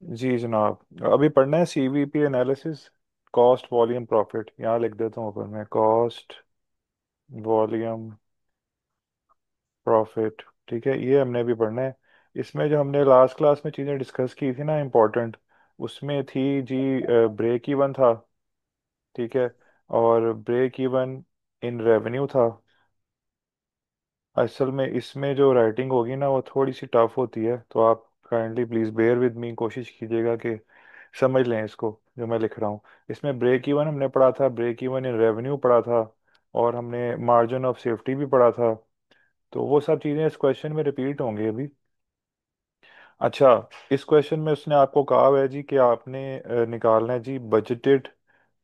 जी जनाब, अभी पढ़ना है CVP analysis. Cost volume profit, यहाँ लिख देता हूँ ऊपर में, कॉस्ट वॉल्यूम प्रॉफिट। ठीक है, ये हमने अभी पढ़ना है। इसमें जो हमने लास्ट क्लास में चीज़ें डिस्कस की थी ना इम्पोर्टेंट, उसमें थी जी ब्रेक इवन था। ठीक है, और ब्रेक इवन इन रेवेन्यू था। असल में इसमें जो राइटिंग होगी ना वो थोड़ी सी टफ होती है, तो आप kindly please bear with me, कोशिश कीजिएगा कि समझ लें इसको जो मैं लिख रहा हूँ। इसमें ब्रेक इवन हमने पढ़ा था, ब्रेक इवन इन रेवेन्यू पढ़ा था, और हमने मार्जिन ऑफ सेफ्टी भी पढ़ा था। तो वो सब चीज़ें इस क्वेश्चन में रिपीट होंगी अभी। अच्छा, इस क्वेश्चन में उसने आपको कहा हुआ है जी कि आपने निकालना है जी बजटेड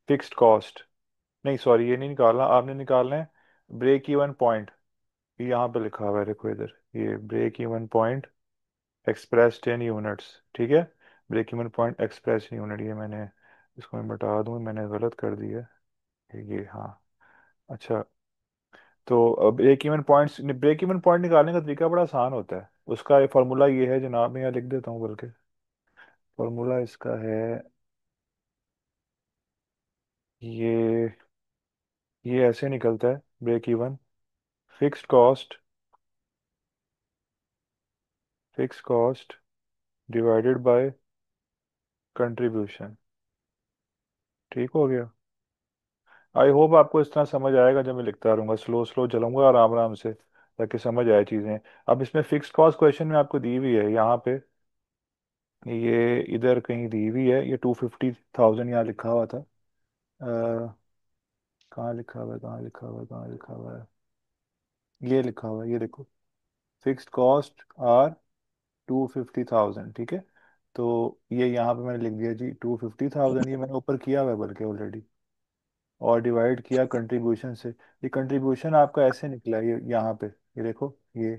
फिक्स्ड कॉस्ट। नहीं सॉरी, ये नहीं निकालना, आपने निकालना है ब्रेक इवन पॉइंट। यहाँ पे लिखा हुआ है, देखो इधर, ये break even point expressed in units. ठीक है, break even point express in unit, ये मैंने, इसको मैं बता दूं, मैंने गलत कर दिया है ये, हाँ। अच्छा, तो break even points, break even point निकालने का तरीका बड़ा आसान होता है। उसका फार्मूला ये है जनाब, मैं यहाँ लिख देता हूँ बल्कि, फार्मूला इसका है ये ये ऐसे निकलता है, break even fixed cost, fixed cost divided by contribution. ठीक हो गया। आई होप आपको इस तरह समझ आएगा, जब मैं लिखता रहूँगा स्लो स्लो चलूंगा आराम आराम से, ताकि समझ आए चीज़ें। अब इसमें फिक्स्ड कॉस्ट क्वेश्चन में आपको दी हुई है यहाँ पे, ये इधर कहीं दी हुई है, ये 250,000 यहाँ लिखा हुआ था। कहाँ लिखा हुआ है, कहाँ लिखा हुआ है, कहाँ लिखा हुआ है, ये लिखा हुआ है, ये देखो, फिक्स्ड कॉस्ट आर 250,000। ठीक है, तो ये यहाँ पे मैंने लिख दिया जी 250,000, ये मैंने ऊपर किया हुआ है बल्कि ऑलरेडी, और डिवाइड किया कंट्रीब्यूशन से। ये कंट्रीब्यूशन आपका ऐसे निकला है, ये यहाँ पे, ये देखो, ये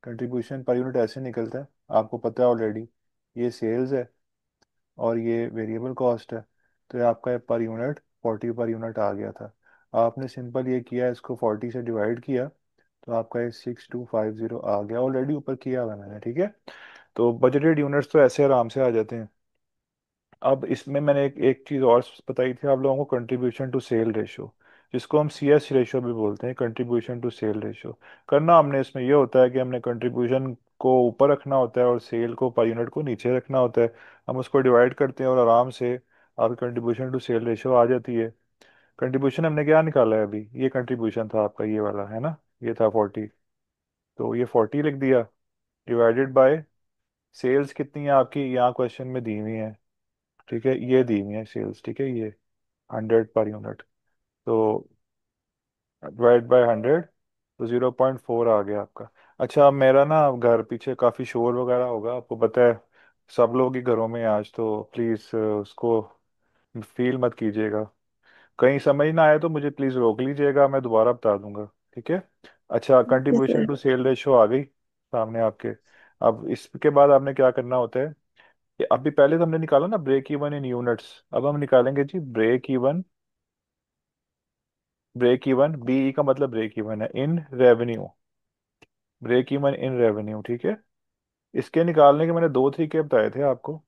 कंट्रीब्यूशन पर यूनिट ऐसे निकलता है, आपको पता है ऑलरेडी। ये सेल्स है और ये वेरिएबल कॉस्ट है, तो ये आपका पर यूनिट 40 पर यूनिट आ गया था। आपने सिंपल ये किया, इसको 40 से डिवाइड किया, तो आपका ये 6250 आ गया, ऑलरेडी ऊपर किया हुआ है मैंने। ठीक है, तो बजटेड यूनिट्स तो ऐसे आराम से आ जाते हैं। अब इसमें मैंने एक चीज़ और बताई थी आप लोगों को, कंट्रीब्यूशन टू सेल रेशो, जिसको हम सीएस रेशो भी बोलते हैं, कंट्रीब्यूशन टू सेल रेशो। करना हमने इसमें ये होता है कि हमने कंट्रीब्यूशन को ऊपर रखना होता है और सेल को पर यूनिट को नीचे रखना होता है। हम उसको डिवाइड करते हैं और आराम से आपकी कंट्रीब्यूशन टू सेल रेशो आ जाती है। कंट्रीब्यूशन हमने क्या निकाला है अभी, ये कंट्रीब्यूशन था आपका, ये वाला है ना, ये था 40, तो ये 40 लिख दिया, डिवाइडेड बाय सेल्स कितनी है आपकी, यहाँ क्वेश्चन में दी हुई है। ठीक है, ये दी हुई है सेल्स, ठीक है, ये 100 पर यूनिट, तो डिवाइड बाय 100, तो 0.4 आ गया आपका। अच्छा, अब मेरा ना घर पीछे काफ़ी शोर वगैरह होगा, आपको पता है सब लोग ही घरों में हैं आज, तो प्लीज़ उसको फील मत कीजिएगा। कहीं समझ ना आए तो मुझे प्लीज़ रोक लीजिएगा, मैं दोबारा बता दूंगा। ठीक है। अच्छा, okay contribution sir. To sale ratio आ गई सामने आपके। अब इसके बाद आपने क्या करना होता है कि अभी पहले तो हमने निकाला ना ब्रेक इवन इन यूनिट्स, अब हम निकालेंगे जी break even, break even BE का मतलब ब्रेक इवन है, in revenue, break even in revenue. ठीक है, इसके निकालने के मैंने दो तरीके बताए थे आपको।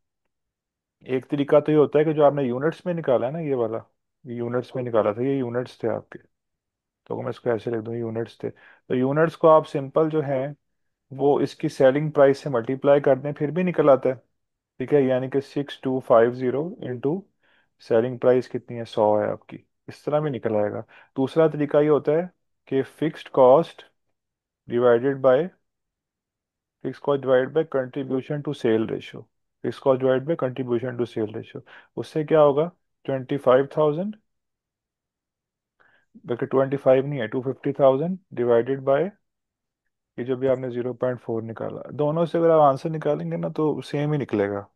एक तरीका तो ये होता है कि जो आपने यूनिट्स में निकाला है ना, ये वाला, ये यूनिट्स में निकाला था, ये यूनिट्स थे आपके, तो मैं इसको ऐसे लिख दूँ, यूनिट्स थे, तो यूनिट्स को आप सिंपल जो है वो इसकी सेलिंग प्राइस से मल्टीप्लाई कर दें, फिर भी निकल आता है। ठीक है, यानी कि 6250 इंटू सेलिंग प्राइस कितनी है, 100 है आपकी, इस तरह भी निकल आएगा। दूसरा तरीका ये होता है कि fixed cost divided by, fix cost divide by contribution to sale ratio, fix cost divide by contribution to sale ratio. उससे क्या होगा, 25,000, बल्कि 25 नहीं है, 250,000 डिवाइडेड बाय ये जो भी आपने 0.4 निकाला, दोनों से अगर आप आंसर निकालेंगे ना तो सेम ही निकलेगा।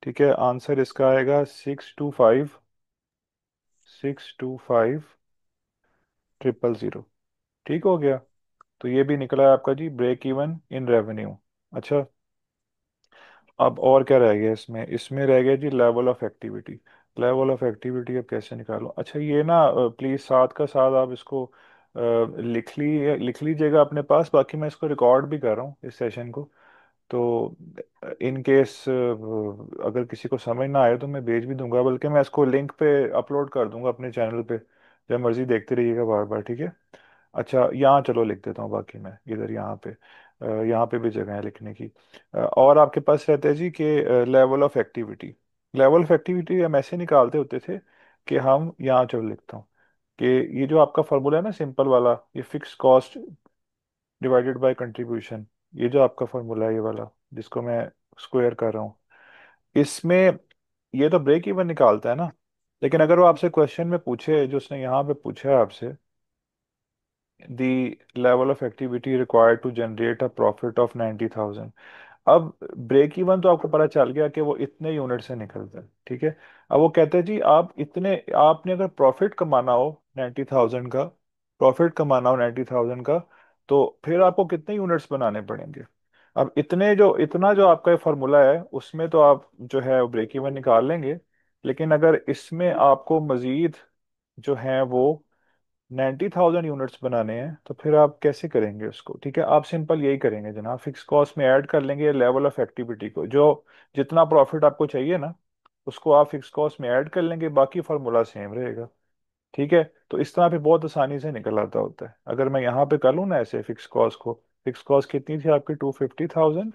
ठीक है, आंसर इसका आएगा 625,625,000। ठीक हो गया, तो ये भी निकला है आपका जी ब्रेक इवन इन रेवेन्यू। अच्छा, अब और क्या रह गया इसमें, इसमें रह गया जी level of activity. Level of activity अब कैसे निकालो, अच्छा ये ना प्लीज़ साथ का साथ आप इसको लिख लीजिएगा अपने पास, बाकी मैं इसको रिकॉर्ड भी कर रहा हूँ इस सेशन को, तो इन केस अगर किसी को समझ ना आए तो मैं भेज भी दूंगा, बल्कि मैं इसको लिंक पे अपलोड कर दूंगा अपने चैनल पे, जब मर्जी देखते रहिएगा बार बार, ठीक है। अच्छा यहाँ चलो लिख देता हूँ बाकी मैं इधर, यहाँ पे यहाँ पे भी जगह है लिखने की। और आपके पास रहता है जी कि level of activity. Level of activity हम ऐसे निकालते होते थे कि हम यहाँ चलो लिखता हूँ कि ये जो आपका फॉर्मूला है ना सिंपल वाला, ये fix cost divided by contribution, ये जो आपका फॉर्मूला है ये वाला जिसको मैं स्क्वायर कर रहा हूँ, इसमें ये तो ब्रेक इवन निकालता है ना। लेकिन अगर वो आपसे क्वेश्चन में पूछे, जो उसने यहाँ पे पूछा है आपसे, the level of activity required to generate a profit of 90,000। अब ब्रेक इवन तो आपको पता चल गया कि वो इतने यूनिट से निकलता है, ठीक है। अब वो कहते हैं जी आप इतने, आपने अगर प्रॉफिट कमाना हो 90,000 का, प्रॉफिट कमाना हो 90,000 का, तो फिर आपको कितने यूनिट्स बनाने पड़ेंगे। अब इतने जो इतना जो आपका ये फार्मूला है उसमें तो आप जो है ब्रेक इवन निकाल लेंगे, लेकिन अगर इसमें आपको मजीद जो है वो 90,000 यूनिट्स बनाने हैं तो फिर आप कैसे करेंगे उसको। ठीक है, आप सिंपल यही करेंगे जनाब, फिक्स कॉस्ट में ऐड कर लेंगे लेवल ऑफ एक्टिविटी को, जो जितना प्रॉफिट आपको चाहिए ना उसको आप फिक्स कॉस्ट में ऐड कर लेंगे, बाकी फार्मूला सेम रहेगा। ठीक है, तो इस तरह पे बहुत आसानी से निकल आता होता है। अगर मैं यहाँ पे कर लूँ ना ऐसे फिक्स कॉस्ट को, फिक्स कॉस्ट कितनी थी आपकी 250,000,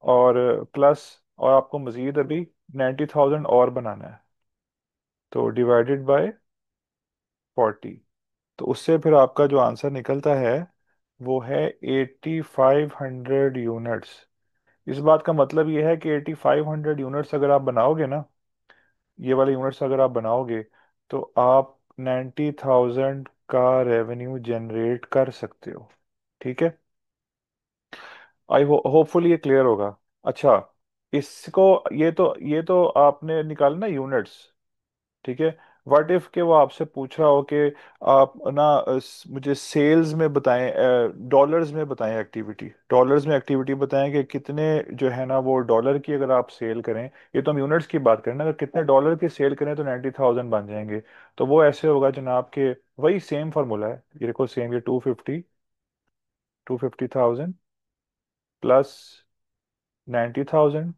और प्लस, और आपको मजीद अभी 90,000 और बनाना है, तो डिवाइडेड बाय 40, तो उससे फिर आपका जो आंसर निकलता है वो है 8500 यूनिट्स। इस बात का मतलब ये है कि 8500 यूनिट्स अगर आप बनाओगे ना, ये वाले यूनिट्स अगर आप बनाओगे, तो आप 90,000 का रेवेन्यू जनरेट कर सकते हो। ठीक है, आई होपफुली ये क्लियर होगा। अच्छा, इसको, ये तो आपने निकाला ना यूनिट्स, ठीक है। व्हाट इफ के वो आपसे पूछ रहा हो कि आप ना मुझे सेल्स में बताएं, डॉलर्स में बताएं एक्टिविटी, डॉलर्स में एक्टिविटी बताएं कि कितने जो है ना वो डॉलर की अगर आप सेल करें, ये तो हम यूनिट्स की बात करें ना, अगर कितने डॉलर की सेल करें तो 90,000 बन जाएंगे। तो वो ऐसे होगा जनाब के वही सेम फार्मूला है, ये देखो सेम, ये 250,000 प्लस 90,000,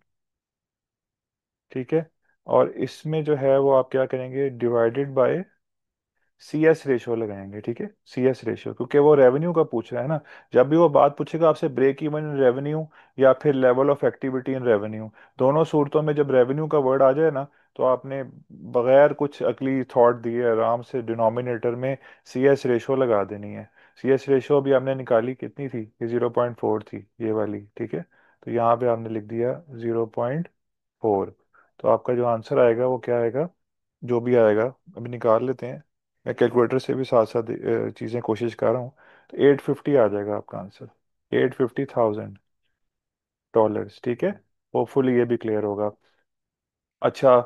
ठीक है। और इसमें जो है वो आप क्या करेंगे, divided by C S ratio लगाएंगे, ठीक है, सी एस रेशियो, क्योंकि वो रेवेन्यू का पूछ रहा है ना। जब भी वो बात पूछेगा आपसे ब्रेक इवन इन रेवेन्यू या फिर level of activity in revenue, दोनों सूरतों में जब रेवेन्यू का वर्ड आ जाए ना, तो आपने बगैर कुछ अगली थॉट दिए आराम से डिनोमिनेटर में सी एस रेशियो लगा देनी है। सी एस रेशियो भी हमने निकाली, कितनी थी, ये 0.4 थी ये वाली, ठीक है। तो यहाँ पे आपने लिख दिया 0.4, तो आपका जो आंसर आएगा वो क्या आएगा, जो भी आएगा, अभी निकाल लेते हैं, मैं कैलकुलेटर से भी साथ साथ चीज़ें कोशिश कर रहा हूँ। तो 850 आ जाएगा आपका आंसर, 850,000 डॉलर्स, ठीक है। होपफुली ये भी क्लियर होगा। अच्छा,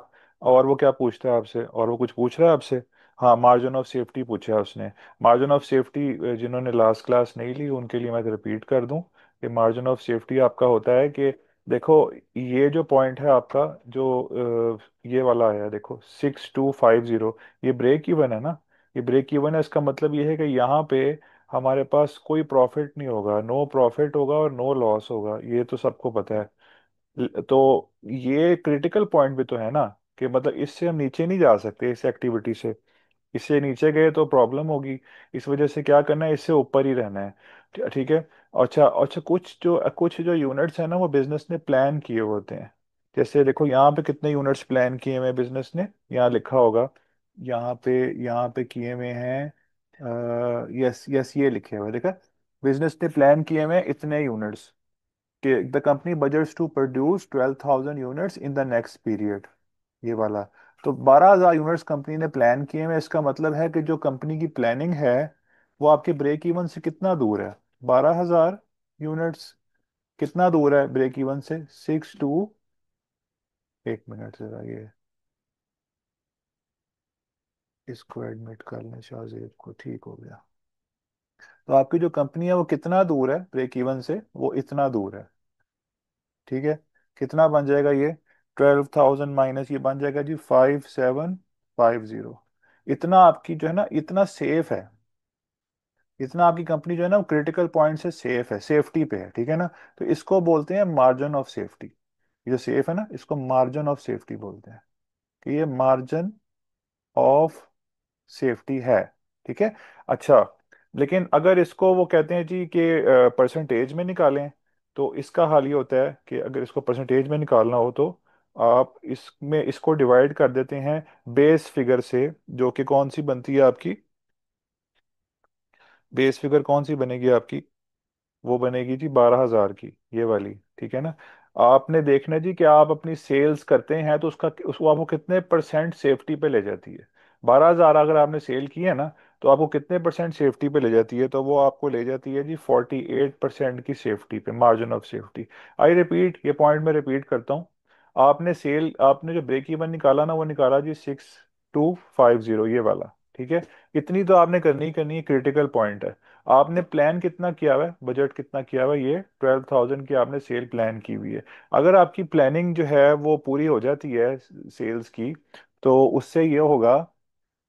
और वो क्या पूछता है आपसे, और वो कुछ पूछ रहा है आपसे। हाँ, मार्जिन ऑफ सेफ्टी पूछा है उसने। मार्जिन ऑफ सेफ्टी जिन्होंने लास्ट क्लास नहीं ली उनके लिए मैं रिपीट कर दूं कि मार्जिन ऑफ सेफ्टी आपका होता है कि देखो, ये जो पॉइंट है आपका, जो ये वाला है देखो 6250, ये ब्रेक इवन है ना, ये ब्रेक इवन है। इसका मतलब ये है कि यहाँ पे हमारे पास कोई प्रॉफिट नहीं होगा, नो प्रॉफिट होगा और नो लॉस होगा, ये तो सबको पता है। तो ये क्रिटिकल पॉइंट भी तो है ना, कि मतलब इससे हम नीचे नहीं जा सकते इस एक्टिविटी से, इससे नीचे गए तो प्रॉब्लम होगी। इस वजह से क्या करना है, इससे ऊपर ही रहना है। ठीक है। अच्छा अच्छा, कुछ जो यूनिट्स है ना वो बिजनेस ने प्लान किए होते हैं। जैसे देखो यहाँ पे कितने यूनिट्स प्लान किए हुए बिजनेस ने, यहाँ लिखा होगा, यहाँ पे यहाँ पे किए हुए हैं, यस यस ये लिखे हुए देखा, बिजनेस ने प्लान किए हुए हैं इतने यूनिट्स, कि the company budgets to produce 12,000 units in the next period, ये वाला। तो 12,000 यूनिट्स कंपनी ने प्लान किए हैं, इसका मतलब है कि जो कंपनी की प्लानिंग है वो आपके ब्रेक इवन से कितना दूर है, 12,000 यूनिट्स, कितना दूर है ब्रेक इवन से, 6 टू, एक मिनट जरा ये इसको एडमिट कर लें शाहजेब को, ठीक हो गया। तो आपकी जो कंपनी है वो कितना दूर है ब्रेक इवन से, वो इतना दूर है, ठीक है। कितना बन जाएगा ये, 12,000 माइनस ये बन जाएगा जी 5750, इतना आपकी जो है ना इतना सेफ है, इतना आपकी कंपनी जो है ना वो क्रिटिकल पॉइंट से सेफ है, सेफ्टी पे है, ठीक है ना। तो इसको बोलते हैं मार्जिन ऑफ सेफ्टी। ये जो सेफ है ना, इसको मार्जिन ऑफ सेफ्टी बोलते हैं, कि ये मार्जिन ऑफ सेफ्टी है, ठीक है। अच्छा, लेकिन अगर इसको वो कहते हैं जी कि परसेंटेज में निकालें, तो इसका हाल ये होता है कि अगर इसको परसेंटेज में निकालना हो तो आप इसमें इसको डिवाइड कर देते हैं बेस फिगर से, जो कि कौन सी बनती है आपकी, बेस फिगर कौन सी बनेगी आपकी, वो बनेगी जी 12,000 की, ये वाली, ठीक है ना। आपने देखना है जी कि आप अपनी सेल्स करते हैं तो उसको आपको कितने परसेंट सेफ्टी पे ले जाती है। 12,000 अगर आपने सेल की है ना, तो आपको कितने परसेंट सेफ्टी पे ले जाती है, तो वो आपको ले जाती है जी 48% की सेफ्टी पे, margin of safety. I repeat, ये पॉइंट मैं रिपीट करता हूँ। आपने जो ब्रेक इवन निकाला ना, वो निकाला जी 6,250, ये वाला, ठीक है। इतनी तो आपने करनी ही करनी है, क्रिटिकल पॉइंट है। आपने प्लान कितना किया हुआ है, बजट कितना किया हुआ है, ये 12,000 की आपने सेल प्लान की हुई है। अगर आपकी प्लानिंग जो है वो पूरी हो जाती है सेल्स की, तो उससे ये होगा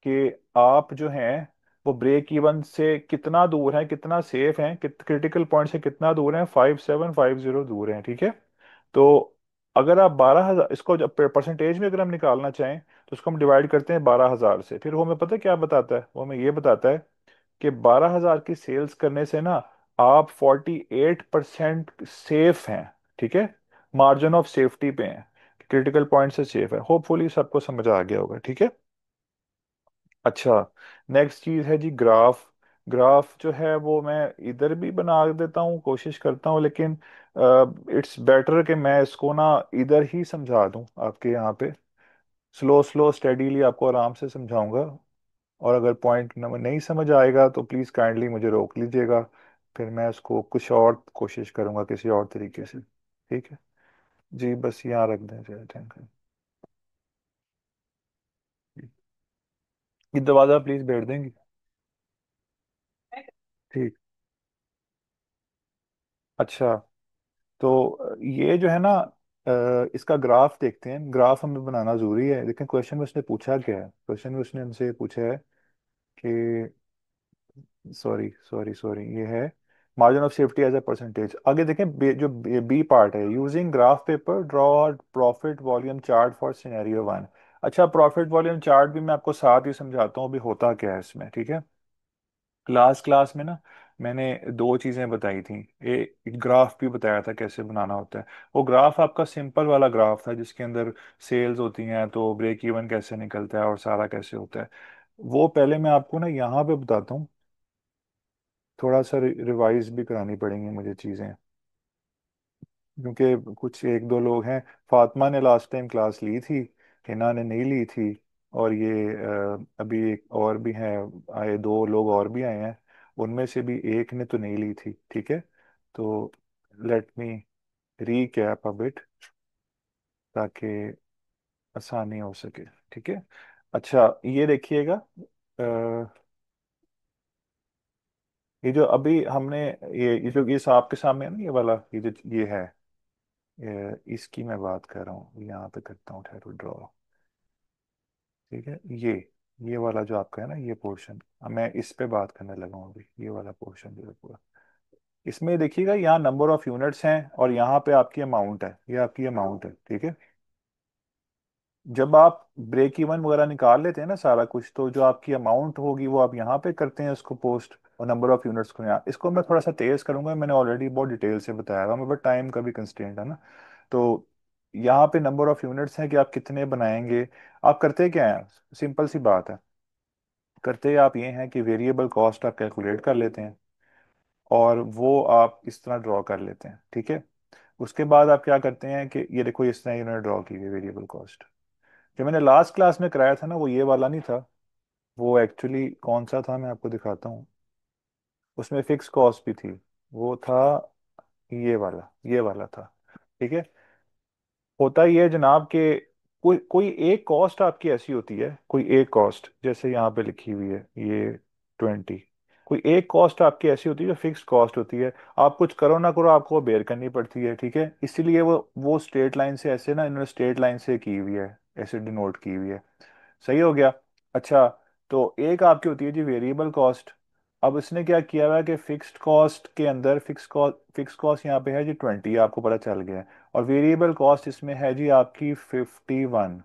कि आप जो हैं वो ब्रेक इवन से कितना दूर हैं, कितना सेफ हैं, क्रिटिकल पॉइंट से कितना दूर हैं, 5,750 दूर हैं, ठीक है। तो अगर आप 12,000, इसको जब परसेंटेज में अगर हम निकालना चाहें, तो उसको हम डिवाइड करते हैं 12,000 से, फिर वो हमें पता है क्या बताता है, वो हमें ये बताता है कि 12,000 की सेल्स करने से ना आप 48% सेफ हैं, ठीक है। मार्जिन ऑफ सेफ्टी पे हैं, क्रिटिकल पॉइंट से सेफ है। होपफुली सबको समझ आ गया होगा, ठीक है। अच्छा, नेक्स्ट चीज है जी ग्राफ। ग्राफ जो है वो मैं इधर भी बना देता हूँ, कोशिश करता हूँ, लेकिन इट्स बेटर कि मैं इसको ना इधर ही समझा दूँ आपके यहाँ पे, स्लो स्लो स्टेडीली आपको आराम से समझाऊंगा। और अगर पॉइंट नंबर नहीं समझ आएगा तो प्लीज़ काइंडली मुझे रोक लीजिएगा, फिर मैं उसको कुछ और कोशिश करूंगा किसी और तरीके से, ठीक है। जी बस यहाँ रख दें, जरा थैंक यू। ये दरवाज़ा प्लीज़ बैठ देंगे, ठीक। अच्छा, तो ये जो है ना, इसका ग्राफ देखते हैं, ग्राफ हमें बनाना जरूरी है। लेकिन क्वेश्चन में उसने पूछा क्या है, क्वेश्चन में उसने हमसे पूछा है कि, सॉरी सॉरी सॉरी, ये है margin of safety as a percentage. आगे देखें, जो बी पार्ट है, using graph paper draw profit volume chart for scenario one. अच्छा, प्रॉफिट वॉल्यूम चार्ट भी मैं आपको साथ ही समझाता हूँ अभी होता क्या है इसमें, ठीक है। लास्ट क्लास में ना मैंने दो चीज़ें बताई थी, एक ग्राफ भी बताया था कैसे बनाना होता है। वो ग्राफ आपका सिंपल वाला ग्राफ था जिसके अंदर सेल्स होती हैं तो ब्रेक इवन कैसे निकलता है और सारा कैसे होता है। वो पहले मैं आपको ना यहाँ पे बताता हूँ, थोड़ा सा रिवाइज भी करानी पड़ेंगी मुझे चीज़ें, क्योंकि कुछ एक दो लोग हैं। फातिमा ने लास्ट टाइम क्लास ली थी, हिना ने नहीं ली थी, और ये अभी एक और भी हैं, आए दो लोग और भी आए हैं, उनमें से भी एक ने तो नहीं ली थी, ठीक है। तो let me recap a bit, ताकि आसानी हो सके, ठीक है। अच्छा, ये देखिएगा, ये जो अभी हमने, ये जो ये आपके सामने है ना, ये वाला, ये जो ये है, इसकी मैं बात कर रहा हूँ, यहाँ पे करता हूँ ठहरो ड्रॉ, ठीक है। ये वाला जो आपका है ना, ये पोर्शन, मैं इस पे बात करने लगा हूँ अभी, ये वाला पोर्शन जो है पूरा। इसमें देखिएगा, यहाँ नंबर ऑफ यूनिट्स हैं और यहाँ पे आपकी अमाउंट है, ये आपकी अमाउंट है, ठीक है। जब आप ब्रेक इवन वगैरह निकाल लेते हैं ना सारा कुछ, तो जो आपकी अमाउंट होगी वो आप यहाँ पे करते हैं इसको पोस्ट, और नंबर ऑफ यूनिट्स को यहाँ। इसको मैं थोड़ा सा तेज करूंगा, मैंने ऑलरेडी बहुत डिटेल से बताया था, बट टाइम का भी कंस्ट्रेंट है ना। तो यहाँ पे नंबर ऑफ यूनिट्स हैं कि आप कितने बनाएंगे। आप करते क्या हैं, सिंपल सी बात है, करते आप ये हैं कि वेरिएबल कॉस्ट आप कैलकुलेट कर लेते हैं, और वो आप इस तरह ड्रॉ कर लेते हैं, ठीक है। उसके बाद आप क्या करते हैं कि ये देखो, इस तरह इन्होंने ड्रॉ की हुई वेरिएबल कॉस्ट। जो मैंने लास्ट क्लास में कराया था ना, वो ये वाला नहीं था, वो एक्चुअली कौन सा था मैं आपको दिखाता हूँ। उसमें फिक्स कॉस्ट भी थी, वो था ये वाला था, ठीक है। होता ही है जनाब कि कोई कोई एक कॉस्ट आपकी ऐसी होती है, कोई एक कॉस्ट जैसे यहाँ पे लिखी हुई है ये 20, कोई एक कॉस्ट आपकी ऐसी होती है जो फिक्स्ड कॉस्ट होती है। आप कुछ करो ना करो आपको वो बेयर करनी पड़ती है, ठीक है। इसीलिए वो स्ट्रेट लाइन से ऐसे ना, इन्होंने स्ट्रेट लाइन से की हुई है, ऐसे डिनोट की हुई है। सही हो गया। अच्छा, तो एक आपकी होती है जी वेरिएबल कॉस्ट। अब इसने क्या किया हुआ है कि फिक्स्ड कॉस्ट के अंदर फिक्स कॉस्ट यहाँ पे है जी 20, आपको पता चल गया है। और वेरिएबल कॉस्ट इसमें है जी आपकी 51।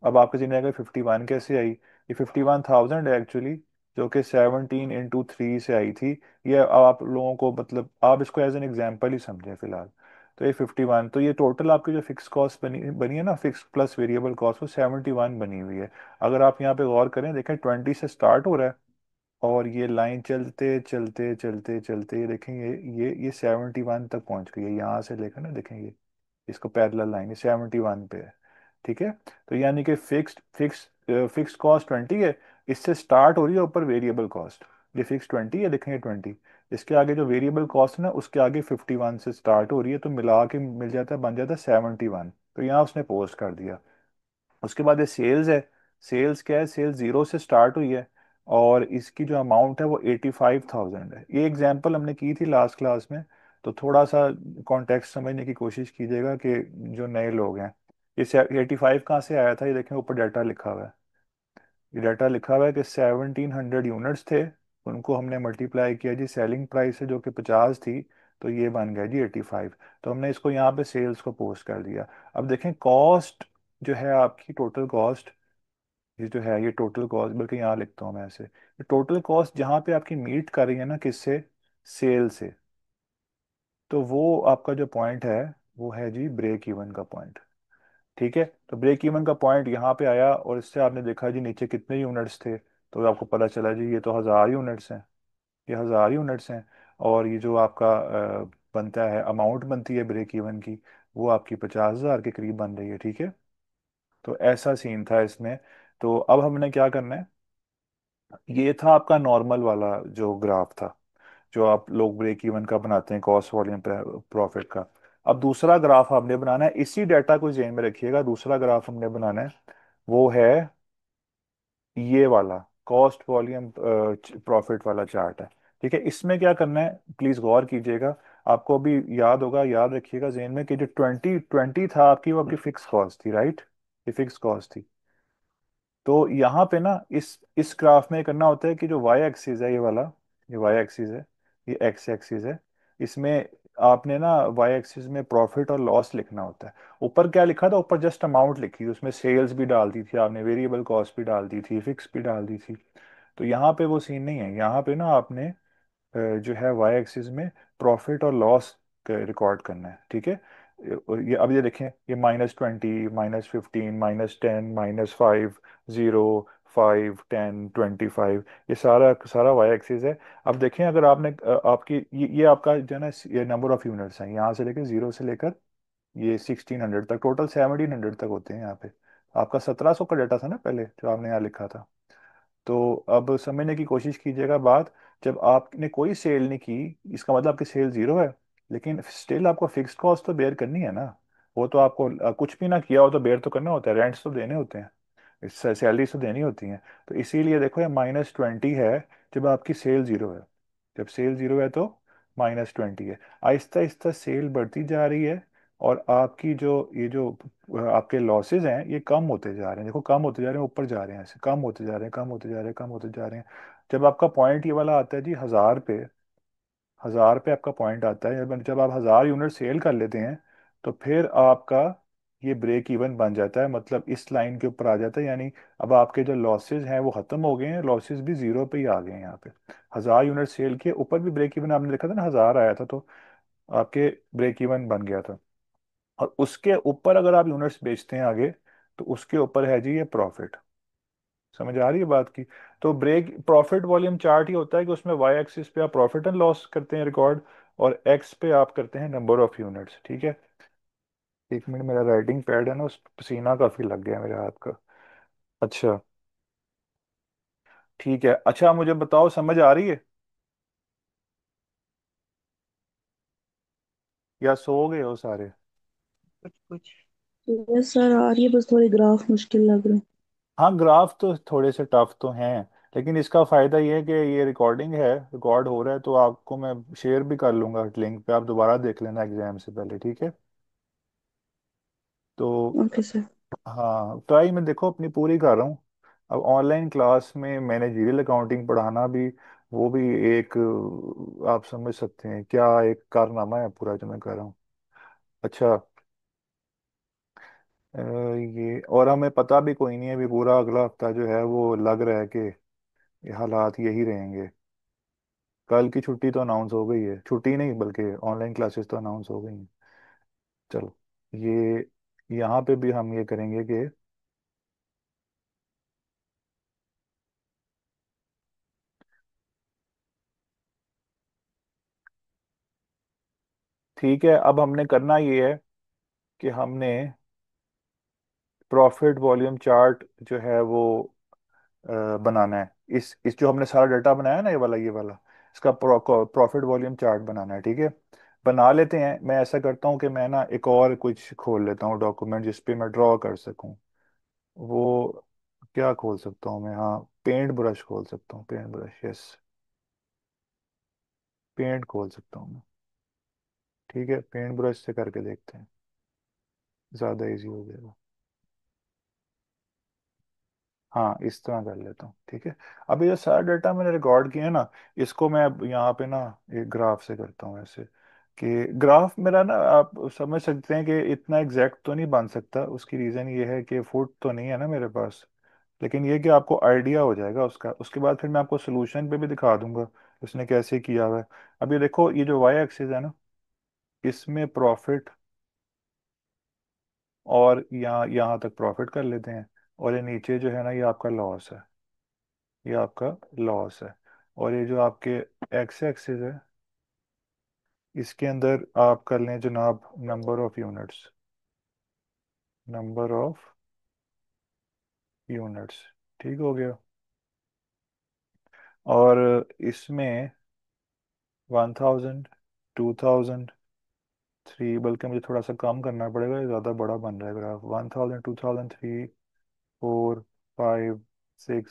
अब आपके जिम्मे अगर 51 कैसे आई? ये 51,000 है एक्चुअली, जो कि 17 × 3 से आई थी। ये अब आप लोगों को मतलब आप इसको एज एन एग्जाम्पल ही समझें फिलहाल। तो ये 51, तो ये टोटल आपकी जो फिक्स कॉस्ट बनी बनी है ना, फिक्स प्लस वेरिएबल कॉस्ट, वो 71 बनी हुई है। अगर आप यहाँ पे गौर करें, देखें 20 से स्टार्ट हो रहा है, और ये लाइन चलते चलते चलते चलते ये देखें, ये 71 तक पहुंच गई है। यहाँ से लेकर ना देखें, ये इसको पैरेलल लाइन, ये 71 पे है। ठीक है। तो यानी कि फिक्स्ड कॉस्ट 20 है, इससे स्टार्ट हो रही है ऊपर वेरिएबल कॉस्ट। ये फिक्स 20 है, देखेंगे 20, इसके आगे जो वेरिएबल कॉस्ट है ना, उसके आगे 51 से स्टार्ट हो रही है, तो मिला के मिल जाता है, बन जाता है 71। तो यहाँ उसने पोस्ट कर दिया। उसके बाद ये सेल्स है। सेल्स क्या है? सेल्स जीरो से स्टार्ट हुई है, और इसकी जो अमाउंट है वो 85,000 है। ये एग्जांपल हमने की थी लास्ट क्लास में, तो थोड़ा सा कॉन्टेक्स्ट समझने की कोशिश कीजिएगा कि जो नए लोग हैं, ये 85 कहाँ से आया था? ये देखें ऊपर डाटा लिखा हुआ है। ये डाटा लिखा हुआ है कि 1700 यूनिट्स थे, उनको हमने मल्टीप्लाई किया जी सेलिंग प्राइस है जो कि 50 थी, तो ये बन गया जी 85। तो हमने इसको यहाँ पे सेल्स को पोस्ट कर दिया। अब देखें कॉस्ट जो है आपकी, टोटल कॉस्ट, ये जो है ये टोटल कॉस्ट, बल्कि यहाँ लिखता हूँ मैं ऐसे, ये टोटल कॉस्ट जहाँ पे आपकी मीट कर रही है ना, किससे? सेल से। तो वो आपका जो पॉइंट है, वो है जी ब्रेक इवन का पॉइंट। ठीक है। तो ब्रेक इवन का पॉइंट यहाँ पे आया, और इससे आपने देखा जी नीचे कितने यूनिट्स थे, तो आपको पता चला जी ये तो 1000 यूनिट्स हैं। ये 1000 यूनिट्स हैं। और ये जो आपका बनता है, अमाउंट बनती है ब्रेक इवन की, वो आपकी 50,000 के करीब बन रही है। ठीक है। तो ऐसा सीन था इसमें। तो अब हमने क्या करना है, ये था आपका नॉर्मल वाला जो ग्राफ था, जो आप लोग ब्रेक इवन का बनाते हैं, कॉस्ट वॉल्यूम प्रॉफिट का। अब दूसरा ग्राफ हमने बनाना है, इसी डाटा को ध्यान में रखिएगा, दूसरा ग्राफ हमने बनाना है, वो है ये वाला, कॉस्ट वॉल्यूम प्रॉफिट वाला चार्ट है। ठीक है। इसमें क्या करना है, प्लीज गौर कीजिएगा। आपको अभी याद होगा, याद रखिएगा जेन में, कि जो 2020 था आपकी, वो आपकी फिक्स कॉस्ट थी, राइट? ये फिक्स कॉस्ट थी। तो यहाँ पे ना इस ग्राफ में करना होता है कि जो वाई एक्सिस है, ये वाला, ये वाई एक्सिस है, ये एक्स एक्सिस है, इसमें आपने ना वाई एक्सिस में प्रॉफिट और लॉस लिखना होता है। ऊपर क्या लिखा था? ऊपर जस्ट अमाउंट लिखी थी, उसमें सेल्स भी डाल दी थी आपने, वेरिएबल कॉस्ट भी डाल दी थी, फिक्स भी डाल दी थी। तो यहाँ पे वो सीन नहीं है। यहाँ पे ना आपने जो है वाई एक्सिस में प्रॉफिट और लॉस रिकॉर्ड करना है। ठीक है। और ये अब ये देखें, ये -20, -15, -10, -5, 0, 5, 10, 25, ये सारा सारा वाई एक्सिस है। अब देखें, अगर आपने आपकी ये आपका जो है ना, ये नंबर ऑफ यूनिट्स हैं, यहाँ से लेकर जीरो से लेकर ये 1600 तक, टोटल 1700 तक होते हैं यहाँ पे। आपका 1700 का डाटा था ना पहले, जो आपने यहाँ लिखा था। तो अब समझने की कोशिश कीजिएगा बात। जब आपने कोई सेल नहीं की, इसका मतलब आपकी सेल जीरो है, लेकिन स्टिल आपको फिक्स्ड कॉस्ट तो बेयर करनी है ना। वो तो आपको कुछ भी ना किया हो तो बेयर तो करना होता है, रेंट्स तो देने होते हैं, सैलरीज तो देनी होती हैं। तो इसीलिए देखो, ये -20 है जब आपकी सेल जीरो है। जब सेल जीरो है तो -20 है। आहिस्ता आहिस्ता सेल बढ़ती जा रही है, और आपकी जो ये जो आपके लॉसेज हैं, ये कम होते जा रहे हैं। देखो कम होते जा रहे हैं, ऊपर जा रहे हैं, ऐसे कम होते जा रहे हैं, कम होते जा रहे हैं, कम होते जा रहे हैं। जब आपका पॉइंट ये वाला आता है जी 1000 पे, 1000 पे आपका पॉइंट आता है, जब आप 1000 यूनिट सेल कर लेते हैं, तो फिर आपका ये ब्रेक इवन बन जाता है, मतलब इस लाइन के ऊपर आ जाता है। यानी अब आपके जो लॉसेज हैं वो खत्म हो गए हैं, लॉसेज भी जीरो पे ही आ गए हैं यहाँ पे। 1000 यूनिट सेल के ऊपर भी ब्रेक इवन आपने देखा था ना, 1000 आया था, तो आपके ब्रेक इवन बन गया था। और उसके ऊपर अगर आप यूनिट्स बेचते हैं आगे, तो उसके ऊपर है जी ये प्रॉफिट। समझ आ रही है बात की? तो ब्रेक प्रॉफिट वॉल्यूम चार्ट ही होता है कि उसमें वाई एक्सिस पे आप प्रॉफिट एंड लॉस करते हैं रिकॉर्ड, और एक्स पे आप करते हैं नंबर ऑफ यूनिट्स। ठीक है। एक मिनट, मेरा राइटिंग पैड है ना, उस पसीना काफी लग गया मेरे हाथ का। अच्छा। ठीक है। अच्छा मुझे बताओ, समझ आ रही है या सो गए हो सारे? कुछ कुछ। यस सर, आ रही है, बस थोड़ी ग्राफ मुश्किल लग रहे हैं। हाँ, ग्राफ तो थोड़े से टफ तो हैं, लेकिन इसका फायदा ये है कि ये रिकॉर्डिंग है, रिकॉर्ड हो रहा है, तो आपको मैं शेयर भी कर लूंगा लिंक पे, आप दोबारा देख लेना एग्जाम से पहले। ठीक है। तो ओके सर। हाँ, ट्राई मैं देखो अपनी पूरी कर रहा हूँ। अब ऑनलाइन क्लास में मैनेजरियल अकाउंटिंग पढ़ाना भी वो भी एक आप समझ सकते हैं क्या एक कारनामा है पूरा जो मैं कर रहा हूँ। अच्छा, ये और हमें पता भी कोई नहीं है, अभी पूरा अगला हफ्ता जो है वो लग रहा है कि ये हालात यही रहेंगे। कल की छुट्टी तो अनाउंस हो गई है, छुट्टी नहीं बल्कि ऑनलाइन क्लासेस तो अनाउंस हो गई हैं। चलो, ये यहाँ पे भी हम ये करेंगे कि ठीक है, अब हमने करना ये है कि हमने प्रॉफिट वॉल्यूम चार्ट जो है वो बनाना है। इस जो हमने सारा डाटा बनाया ना, ये वाला इसका प्रॉफिट वॉल्यूम चार्ट बनाना है, ठीक है। बना लेते हैं। मैं ऐसा करता हूँ कि मैं ना एक और कुछ खोल लेता हूँ डॉक्यूमेंट जिस पे मैं ड्रॉ कर सकूँ। वो क्या खोल सकता हूँ मैं? हाँ, पेंट ब्रश खोल सकता हूँ, पेंट ब्रश, यस। पेंट खोल सकता हूँ मैं। ठीक है, पेंट ब्रश से करके देखते हैं, ज़्यादा इजी हो जाएगा। हाँ, इस तरह कर लेता हूँ, ठीक है। अभी जो सारा डाटा मैंने रिकॉर्ड किया है ना, इसको मैं अब यहाँ पे ना एक ग्राफ से करता हूँ ऐसे, कि ग्राफ मेरा ना आप समझ सकते हैं कि इतना एग्जैक्ट तो नहीं बन सकता। उसकी रीज़न ये है कि फुट तो नहीं है ना मेरे पास, लेकिन ये कि आपको आइडिया हो जाएगा उसका। उसके बाद फिर मैं आपको सोल्यूशन पे भी दिखा दूंगा उसने कैसे किया हुआ है। अब ये देखो, ये जो वाई एक्सिस है ना, इसमें प्रॉफिट, और यहाँ तक प्रॉफिट कर लेते हैं। और ये नीचे जो है ना, ये आपका लॉस है, ये आपका लॉस है। और ये जो आपके एक्स एक्सिस है, इसके अंदर आप कर लें जनाब number of units, number of units, ठीक हो गया। और इसमें 1000, 2000, थ्री, बल्कि मुझे थोड़ा सा कम करना पड़ेगा, ये ज़्यादा बड़ा बन रहा है ग्राफ। 1000, 2000, 3, 4, 5, 6,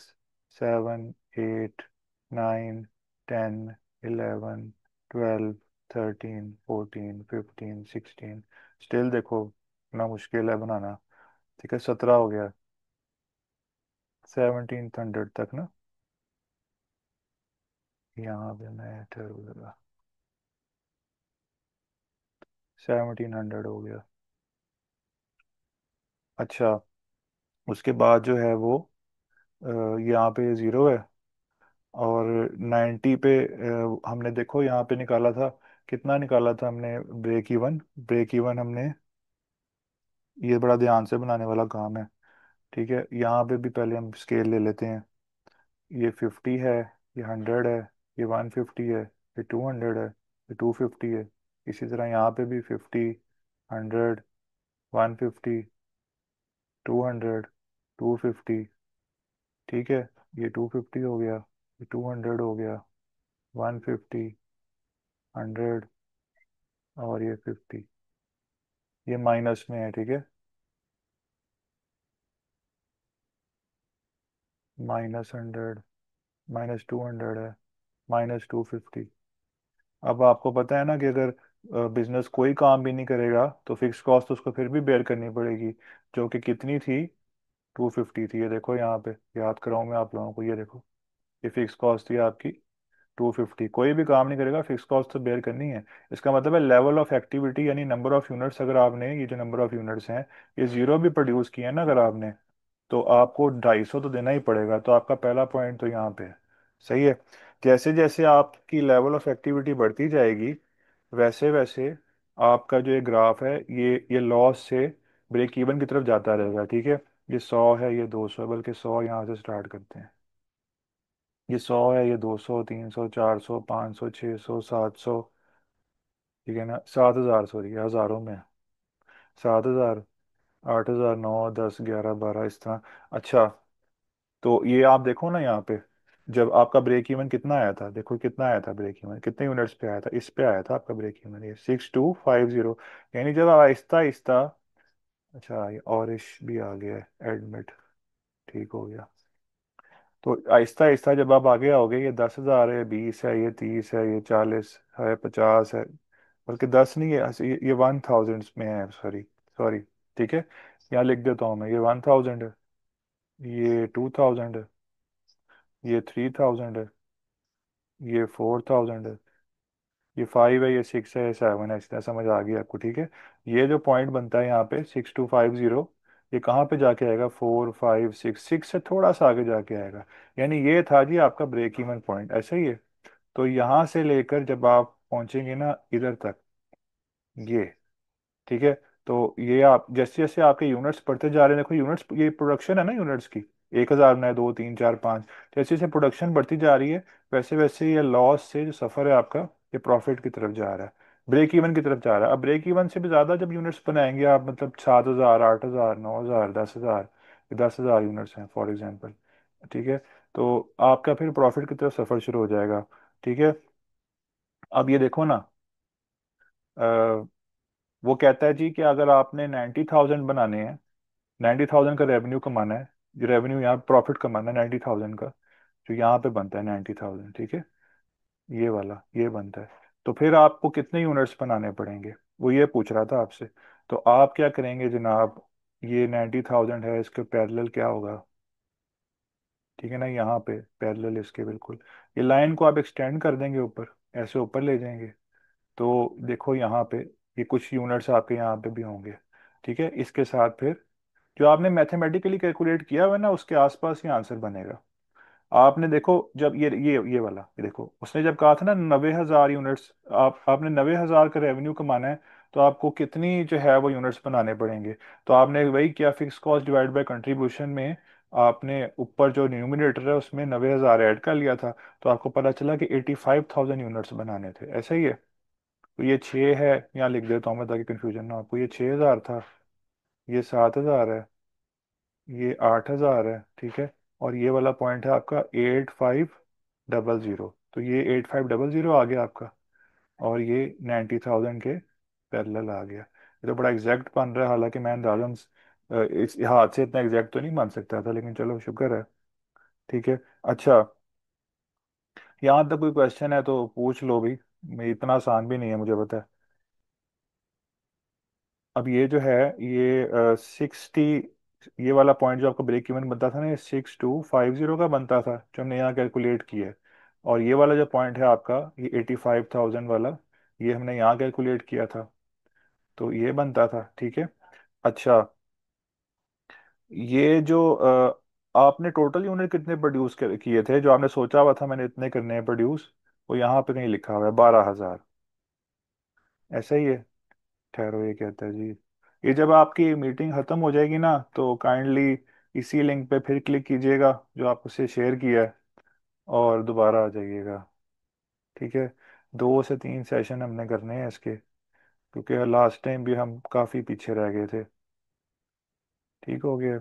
7, 8, 9, 10, 11, 12, 13, 14, 15, 16। स्टिल देखो इतना मुश्किल है बनाना। ठीक है, 17 हो गया, 1700 तक ना। यहाँ पे मैं ठहरूंगा, 1700 हो गया। अच्छा, उसके बाद जो है वो अ, यहाँ पे ज़ीरो है। और 90 पे हमने देखो यहाँ पे निकाला था, कितना निकाला था हमने? ब्रेक इवन, ब्रेक इवन हमने, ये बड़ा ध्यान से बनाने वाला काम है। ठीक है, यहाँ पे भी पहले हम स्केल ले लेते हैं। ये 50 है, ये 100 है, ये 150 है, ये 200 है, ये 250 है। इसी तरह यहाँ पे भी 50, 100, 150, 200, 250। ठीक है, ये 250 हो गया, ये 200 हो गया, 150, 100, और ये 50। ये माइनस में है, ठीक है, -100, -200 है, -250। अब आपको पता है ना कि अगर बिजनेस कोई काम भी नहीं करेगा तो फिक्स कॉस्ट उसको फिर भी बेयर करनी पड़ेगी, जो कि कितनी थी? 250 थी। ये देखो यहाँ पे, याद कराऊँ मैं आप लोगों को, ये देखो, ये फिक्स कॉस्ट थी आपकी 250। कोई भी काम नहीं करेगा, फिक्स कॉस्ट तो बेयर करनी है। इसका मतलब है लेवल ऑफ एक्टिविटी यानी नंबर ऑफ यूनिट्स, अगर आपने ये जो नंबर ऑफ यूनिट्स हैं ये जीरो भी प्रोड्यूस किए हैं ना अगर आपने, तो आपको 250 तो देना ही पड़ेगा। तो आपका पहला पॉइंट तो यहाँ पे है, सही है। जैसे जैसे आपकी लेवल ऑफ एक्टिविटी बढ़ती जाएगी, वैसे वैसे आपका जो ये ग्राफ है ये लॉस से ब्रेक इवन की तरफ जाता रहेगा, ठीक है। ये 100 है, ये 200 है, बल्कि 100 यहाँ से स्टार्ट करते हैं। ये 100 है, ये 200, 300, 400, 500, 600, 700, ठीक है ना, 7000, सॉरी हज़ारों में, 7000, 8000, 9, 10, 11, 12, इस तरह। अच्छा, तो ये आप देखो ना यहाँ पे, जब आपका ब्रेक इवन कितना आया था, देखो कितना आया था ब्रेक इवन, कितने यूनिट्स पे आया था? इस पे आया था आपका ब्रेक इवन, ये 6250। यानी जब आप आहिस्ता आहिस्ता, अच्छा ये और इश भी आ गया है एडमिट, ठीक हो गया। तो आहिस्ता आहिस्ता जब आप आगे आओगे, ये 10,000 है, 20 है, ये 30 है, ये 40 है, 50 है, बल्कि 10 नहीं है, ये 1000 में है, सॉरी सॉरी। ठीक है, यहाँ लिख देता हूँ मैं, ये 1000 है, ये 2000 है, ये 3000 है, ये 4000 है, ये 5 है, ये 6 है, ये 7 है, इतना समझ आ गई आपको, ठीक है। ये जो पॉइंट बनता है यहाँ पे 6250, ये कहाँ पे जाके आएगा, 4 5 6, 6 से थोड़ा सा आगे जाके आएगा। यानी ये था जी आपका ब्रेक इवन पॉइंट, ऐसा ही है। तो यहाँ से लेकर जब आप पहुंचेंगे ना इधर तक, ये, ठीक है। तो ये आप जैसे जैसे आपके यूनिट्स बढ़ते जा रहे हैं, देखो यूनिट्स, ये प्रोडक्शन है ना यूनिट्स की, 1000 में 2 3 4 5, जैसे जैसे प्रोडक्शन बढ़ती जा रही है वैसे वैसे ये लॉस से जो सफर है आपका, ये प्रॉफिट की तरफ जा रहा है, ब्रेक इवन की तरफ जा रहा है। अब ब्रेक इवन से भी ज्यादा जब यूनिट्स बनाएंगे आप, मतलब 7000 8000 9000 10,000, 10,000 यूनिट्स हैं फॉर एग्जाम्पल, ठीक है। तो आपका फिर प्रॉफिट की तरफ सफर शुरू हो जाएगा, ठीक है। अब ये देखो ना, वो कहता है जी कि अगर आपने 90,000 बनाने हैं, 90,000 का रेवेन्यू कमाना है, जो रेवेन्यू यहाँ प्रॉफिट कमाना है 90,000 का, जो यहाँ पे बनता है 90,000, ठीक है, ये वाला ये बनता है। तो फिर आपको कितने यूनिट्स बनाने पड़ेंगे, वो ये पूछ रहा था आपसे। तो आप क्या करेंगे जनाब, ये 90,000 है, इसके पैरेलल क्या होगा, ठीक है ना, यहाँ पे पैरेलल इसके बिल्कुल, ये लाइन को आप एक्सटेंड कर देंगे ऊपर, ऐसे ऊपर ले जाएंगे। तो देखो यहाँ पे ये कुछ यूनिट्स आपके यहाँ पे भी होंगे, ठीक है। इसके साथ फिर जो आपने मैथमेटिकली कैलकुलेट किया हुआ है ना, उसके आसपास ही आंसर बनेगा। आपने देखो जब ये वाला, ये देखो उसने जब कहा था ना 90,000 यूनिट्स, आपने 90,000 का रेवेन्यू कमाना है, तो आपको कितनी जो है वो यूनिट्स बनाने पड़ेंगे। तो आपने वही किया, fix cost divide by contribution में आपने ऊपर जो न्यूमिनेटर है उसमें 90,000 ऐड कर लिया था, तो आपको पता चला कि 85,000 यूनिट्स बनाने थे, ऐसा ही है। तो ये 6 है, यहाँ लिख देता हूँ मैं ताकि कंफ्यूजन ना हो आपको, ये 6,000 था, ये 7,000 है, ये 8,000 है, ठीक है। और ये वाला पॉइंट है आपका 8500, तो ये 8500 आ गया आपका, और ये 90,000 के पैरेलल आ गया। ये तो बड़ा एग्जैक्ट बन रहा है, हालांकि मैं अंदाजन इस हाथ से इतना एग्जैक्ट तो नहीं बन सकता था, लेकिन चलो शुक्र है, ठीक है। अच्छा, यहाँ तक कोई क्वेश्चन है तो पूछ लो भी, मैं इतना आसान भी नहीं है मुझे पता है। अब ये जो है, ये 60, ये वाला पॉइंट जो आपका ब्रेक इवन बनता था ना, ये 6250 का बनता था जो हमने यहाँ कैलकुलेट किया है। और ये वाला जो पॉइंट है आपका, ये 85,000 वाला, ये हमने यहाँ कैलकुलेट किया था, तो ये बनता था, ठीक है। अच्छा, ये जो आपने टोटल यूनिट कितने प्रोड्यूस किए थे, जो आपने सोचा हुआ था मैंने इतने करने हैं प्रोड्यूस, वो यहाँ पे कहीं लिखा हुआ है 12,000, ऐसा ही है। ठहरो, ये कहता है जी, ये जब आपकी मीटिंग खत्म हो जाएगी ना, तो काइंडली इसी लिंक पे फिर क्लिक कीजिएगा जो आपसे शेयर किया है, और दोबारा आ जाइएगा, ठीक है। 2 से 3 सेशन हमने करने हैं इसके, क्योंकि लास्ट टाइम भी हम काफ़ी पीछे रह गए थे, ठीक हो गया।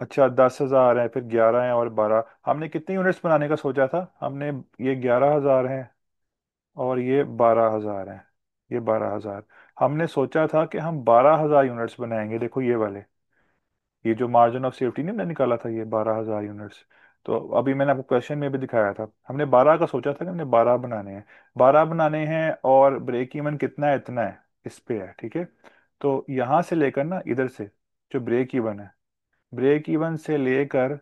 अच्छा, 10,000 है, फिर 11 है और 12, हमने कितने यूनिट्स बनाने का सोचा था, हमने, ये 11,000 है और ये 12,000 है, ये 12,000, हमने सोचा था कि हम 12,000 यूनिट्स बनाएंगे, देखो ये वाले, ये जो मार्जिन ऑफ सेफ्टी नहीं हमने निकाला था, ये 12,000 यूनिट्स। तो अभी मैंने आपको क्वेश्चन में भी दिखाया था, हमने 12 का सोचा था कि हमने 12 बनाने हैं, 12 बनाने हैं, और ब्रेक इवन कितना है, इतना है, इस पे है, ठीक है। तो यहाँ से लेकर ना इधर से, जो ब्रेक इवन है, ब्रेक इवन से लेकर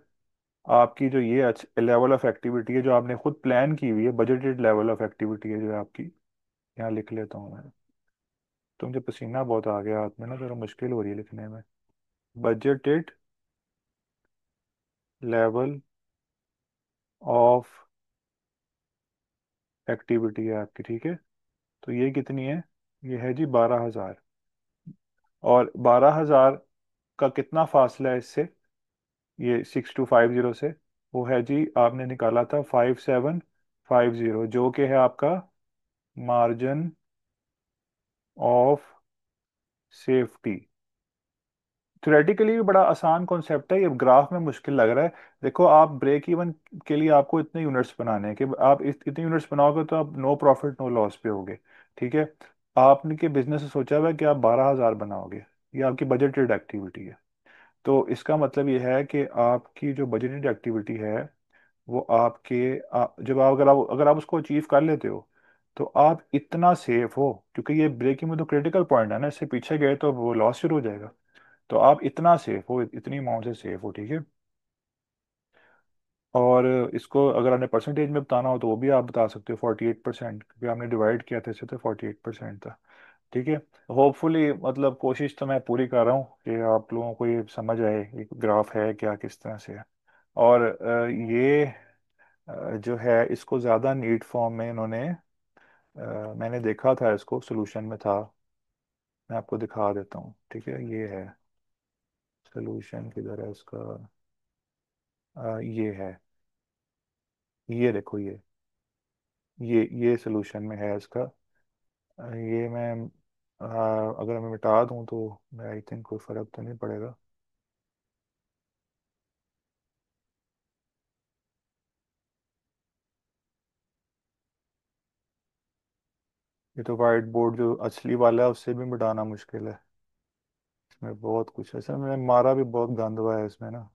आपकी जो ये लेवल ऑफ एक्टिविटी है जो आपने खुद प्लान की हुई है, बजटेड लेवल ऑफ एक्टिविटी है जो है आपकी, यहाँ लिख लेता हूँ मैं, तो मुझे पसीना बहुत आ गया हाथ में ना, जरा मुश्किल हो रही है लिखने में। बजटेड लेवल ऑफ एक्टिविटी है आपकी, ठीक है। तो ये कितनी है, ये है जी 12,000, और 12,000 का कितना फासला है इससे, ये 6250 से, वो है जी आपने निकाला था 5750, जो कि है आपका मार्जिन ऑफ सेफ्टी। थ्योरेटिकली भी बड़ा आसान कॉन्सेप्ट है, ये ग्राफ में मुश्किल लग रहा है। देखो आप ब्रेक इवन के लिए आपको इतने यूनिट्स बनाने हैं कि आप इतने यूनिट्स बनाओगे तो आप नो प्रॉफिट नो लॉस पे होगे, ठीक है। आपने के बिजनेस से सोचा हुआ है कि आप 12,000 बनाओगे, ये आपकी बजटेड एक्टिविटी है। तो इसका मतलब ये है कि आपकी जो बजटेड एक्टिविटी है वो आपके जब आप, अगर आप उसको अचीव कर लेते हो, तो आप इतना सेफ हो, क्योंकि ये ब्रेकिंग में तो क्रिटिकल पॉइंट है ना, इससे पीछे गए तो वो लॉस शुरू हो जाएगा। तो आप इतना सेफ हो, इतनी अमाउंट से सेफ हो, ठीक है। और इसको अगर आपने परसेंटेज में बताना हो तो वो भी आप बता सकते हो, 48%, क्योंकि आपने डिवाइड किया था इसे तो 48% था। ठीक है। होपफुली मतलब कोशिश तो मैं पूरी कर रहा हूँ कि आप लोगों को ये समझ आए ये ग्राफ है क्या, किस तरह से है। और ये जो है इसको ज़्यादा नीट फॉर्म में इन्होंने मैंने देखा था, इसको सोल्यूशन में था। मैं आपको दिखा देता हूँ, ठीक है। ये है सोल्यूशन, किधर है इसका, ये है, ये देखो ये सोल्यूशन में है इसका। ये मैं अगर मैं मिटा दूँ तो आई थिंक कोई फ़र्क तो नहीं पड़ेगा। ये तो वाइट बोर्ड जो असली वाला है उससे भी मिटाना मुश्किल है। इसमें बहुत कुछ है, ऐसा मैंने मारा भी बहुत गंद हुआ है इसमें ना।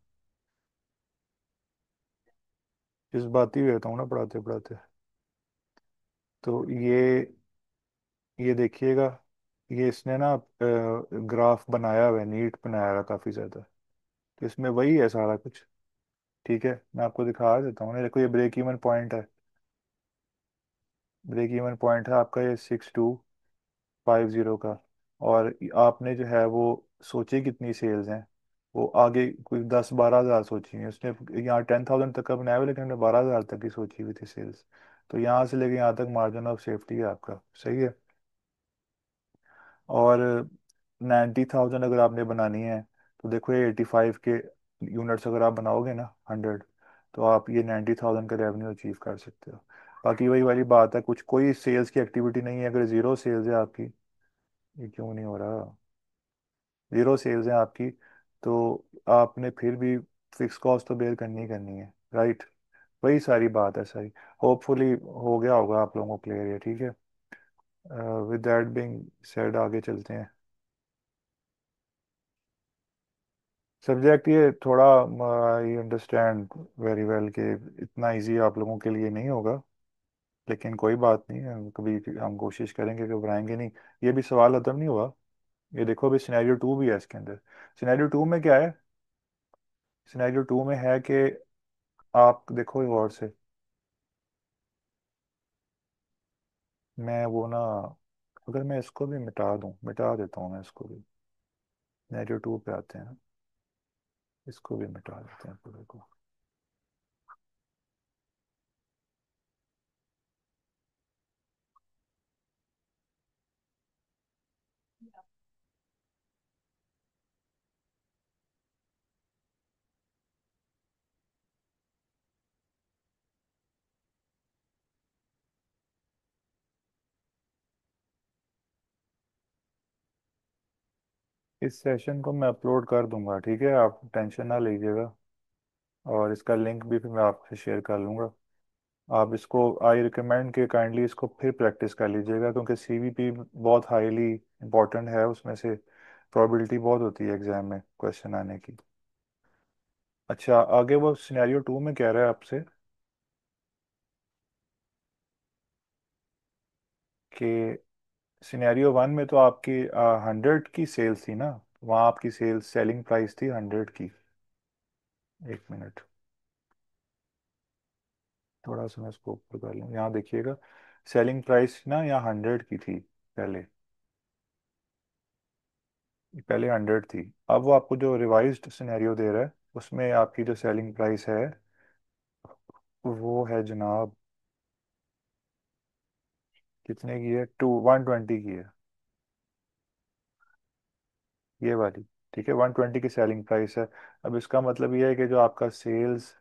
इस बात ही रहता हूँ ना पढ़ाते पढ़ाते। तो ये देखिएगा, ये इसने ना ग्राफ बनाया हुआ है, नीट बनाया हुआ है काफ़ी ज़्यादा। तो इसमें वही है सारा कुछ। ठीक है, मैं आपको दिखा देता हूँ ना। देखो ये ब्रेक इवन पॉइंट है, ब्रेक इवन पॉइंट है आपका ये 6250 का। और आपने जो है वो सोची कितनी सेल्स हैं, वो आगे कोई 10-12 हज़ार सोची है उसने। यहाँ 10,000 तक का बनाया हुआ है, लेकिन हमने 12,000 तक की सोची हुई थी सेल्स। तो यहाँ से लेके यहाँ तक मार्जिन ऑफ सेफ्टी है आपका, सही है। और 90,000 अगर आपने बनानी है तो देखो ये 85 के यूनिट्स अगर आप बनाओगे ना 100, तो आप ये 90,000 का रेवेन्यू अचीव कर सकते हो। बाकी वही वाली बात है, कुछ कोई सेल्स की एक्टिविटी नहीं है, अगर ज़ीरो सेल्स है आपकी। ये क्यों नहीं हो रहा, ज़ीरो सेल्स है आपकी, तो आपने फिर भी फिक्स कॉस्ट तो बेयर करनी ही करनी है, राइट। वही सारी बात है सारी। होपफुली हो गया होगा आप लोगों को क्लियर है, ठीक है। विद दैट बीइंग सेड आगे चलते हैं। सब्जेक्ट ये थोड़ा, आई अंडरस्टैंड वेरी वेल कि इतना इजी आप लोगों के लिए नहीं होगा, लेकिन कोई बात नहीं, हम कभी हम कोशिश करेंगे, घबराएंगे नहीं। ये भी सवाल खत्म नहीं हुआ। ये देखो अभी सिनेरियो 2 भी है इसके अंदर। सिनेरियो 2 में क्या है, सिनेरियो 2 में है कि आप देखो गौर से, मैं वो ना, अगर मैं इसको भी मिटा दूं, मिटा देता हूँ मैं इसको भी। सिनेरियो 2 पे आते हैं, इसको भी मिटा देते हैं पूरे को। इस सेशन को मैं अपलोड कर दूंगा, ठीक है, आप टेंशन ना लीजिएगा। और इसका लिंक भी फिर मैं आपसे शेयर कर लूँगा। आप इसको, आई रिकमेंड कि काइंडली इसको फिर प्रैक्टिस कर लीजिएगा, क्योंकि सीवीपी बहुत हाईली इंपॉर्टेंट है, उसमें से प्रोबेबिलिटी बहुत होती है एग्जाम में क्वेश्चन आने की। अच्छा, आगे वो सिनेरियो 2 में कह रहा है आपसे कि सिनेरियो 1 में तो आपकी 100 की सेल्स थी ना, वहाँ आपकी सेल्स सेलिंग प्राइस थी 100 की। एक मिनट, थोड़ा सा मैं इसको ऊपर कर लूँ, यहाँ देखिएगा। सेलिंग प्राइस ना यहाँ 100 की थी पहले, पहले 100 थी। अब वो आपको जो रिवाइज्ड सिनेरियो दे रहा है उसमें आपकी जो सेलिंग प्राइस है वो है जनाब, कितने की है, 120 की है, ये वाली। ठीक है, 120 की सेलिंग प्राइस है। अब इसका मतलब ये है कि जो आपका सेल्स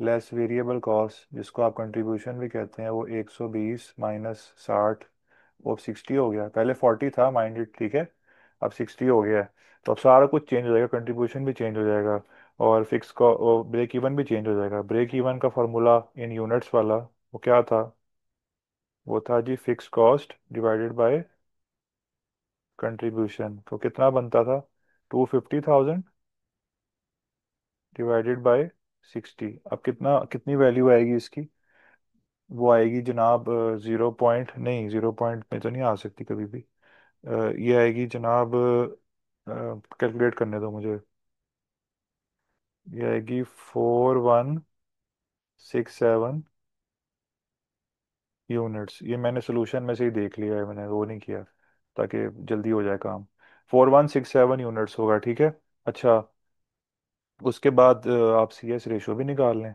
लेस वेरिएबल कॉस्ट, जिसको आप कंट्रीब्यूशन भी कहते हैं, वो 120 माइनस 60, वो 60 हो गया। पहले 40 था माइंडेड, ठीक है, अब 60 हो गया है। तो अब सारा कुछ चेंज हो जाएगा, कंट्रीब्यूशन भी चेंज हो जाएगा, और फिक्स का ब्रेक इवन भी चेंज हो जाएगा। ब्रेक इवन का फॉर्मूला इन यूनिट्स वाला वो क्या था, वो था जी fix cost divided by contribution. तो कितना बनता था, 250,000 डिवाइडेड बाय 60। अब कितना, कितनी वैल्यू आएगी इसकी, वो आएगी जनाब 0 पॉइंट नहीं, 0 पॉइंट में तो नहीं आ सकती कभी भी। ये आएगी जनाब, कैलकुलेट करने दो मुझे। ये आएगी 41, 67 यूनिट्स, ये मैंने सोल्यूशन में से ही देख लिया है, मैंने वो नहीं किया ताकि जल्दी हो जाए काम। 4167 यूनिट्स होगा, ठीक है। अच्छा, उसके बाद आप सी एस रेशो भी निकाल लें।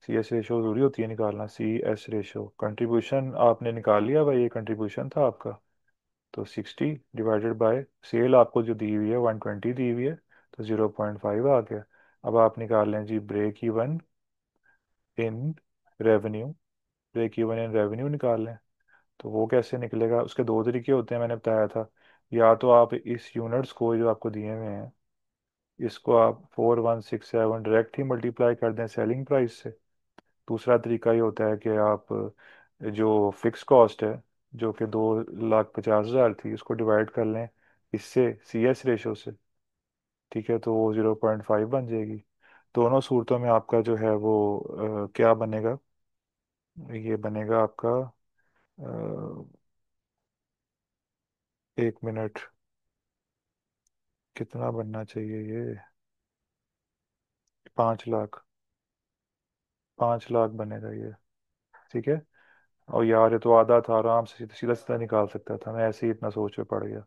सी एस रेशो जरूरी होती है निकालना, सी एस रेशो। कंट्रीब्यूशन आपने निकाल लिया भाई, ये कंट्रीब्यूशन था आपका। तो 60 डिवाइडेड बाय सेल आपको जो दी हुई है 120 दी हुई है, तो 0.5 आ गया। अब आप निकाल लें जी break even in revenue. Break even in revenue निकाल लें। तो वो कैसे निकलेगा, उसके दो तरीके होते हैं, मैंने बताया था। या तो आप इस यूनिट्स को जो आपको दिए हुए हैं, इसको आप 4167 डायरेक्ट ही मल्टीप्लाई कर दें सेलिंग प्राइस से। दूसरा तरीका ये होता है कि आप जो फिक्स कॉस्ट है, जो कि 2,50,000 थी, उसको डिवाइड कर लें इससे, सी एस रेशो से। ठीक है, तो वो 0.5 बन जाएगी। दोनों सूरतों में आपका जो है वो क्या बनेगा, ये बनेगा आपका 1 मिनट, कितना बनना चाहिए ये, 5 लाख। 5 लाख बनेगा ये, ठीक है। और यार ये तो आधा था, आराम से सीधा सीधा सीधा निकाल सकता था मैं, ऐसे ही इतना सोच में पड़ गया।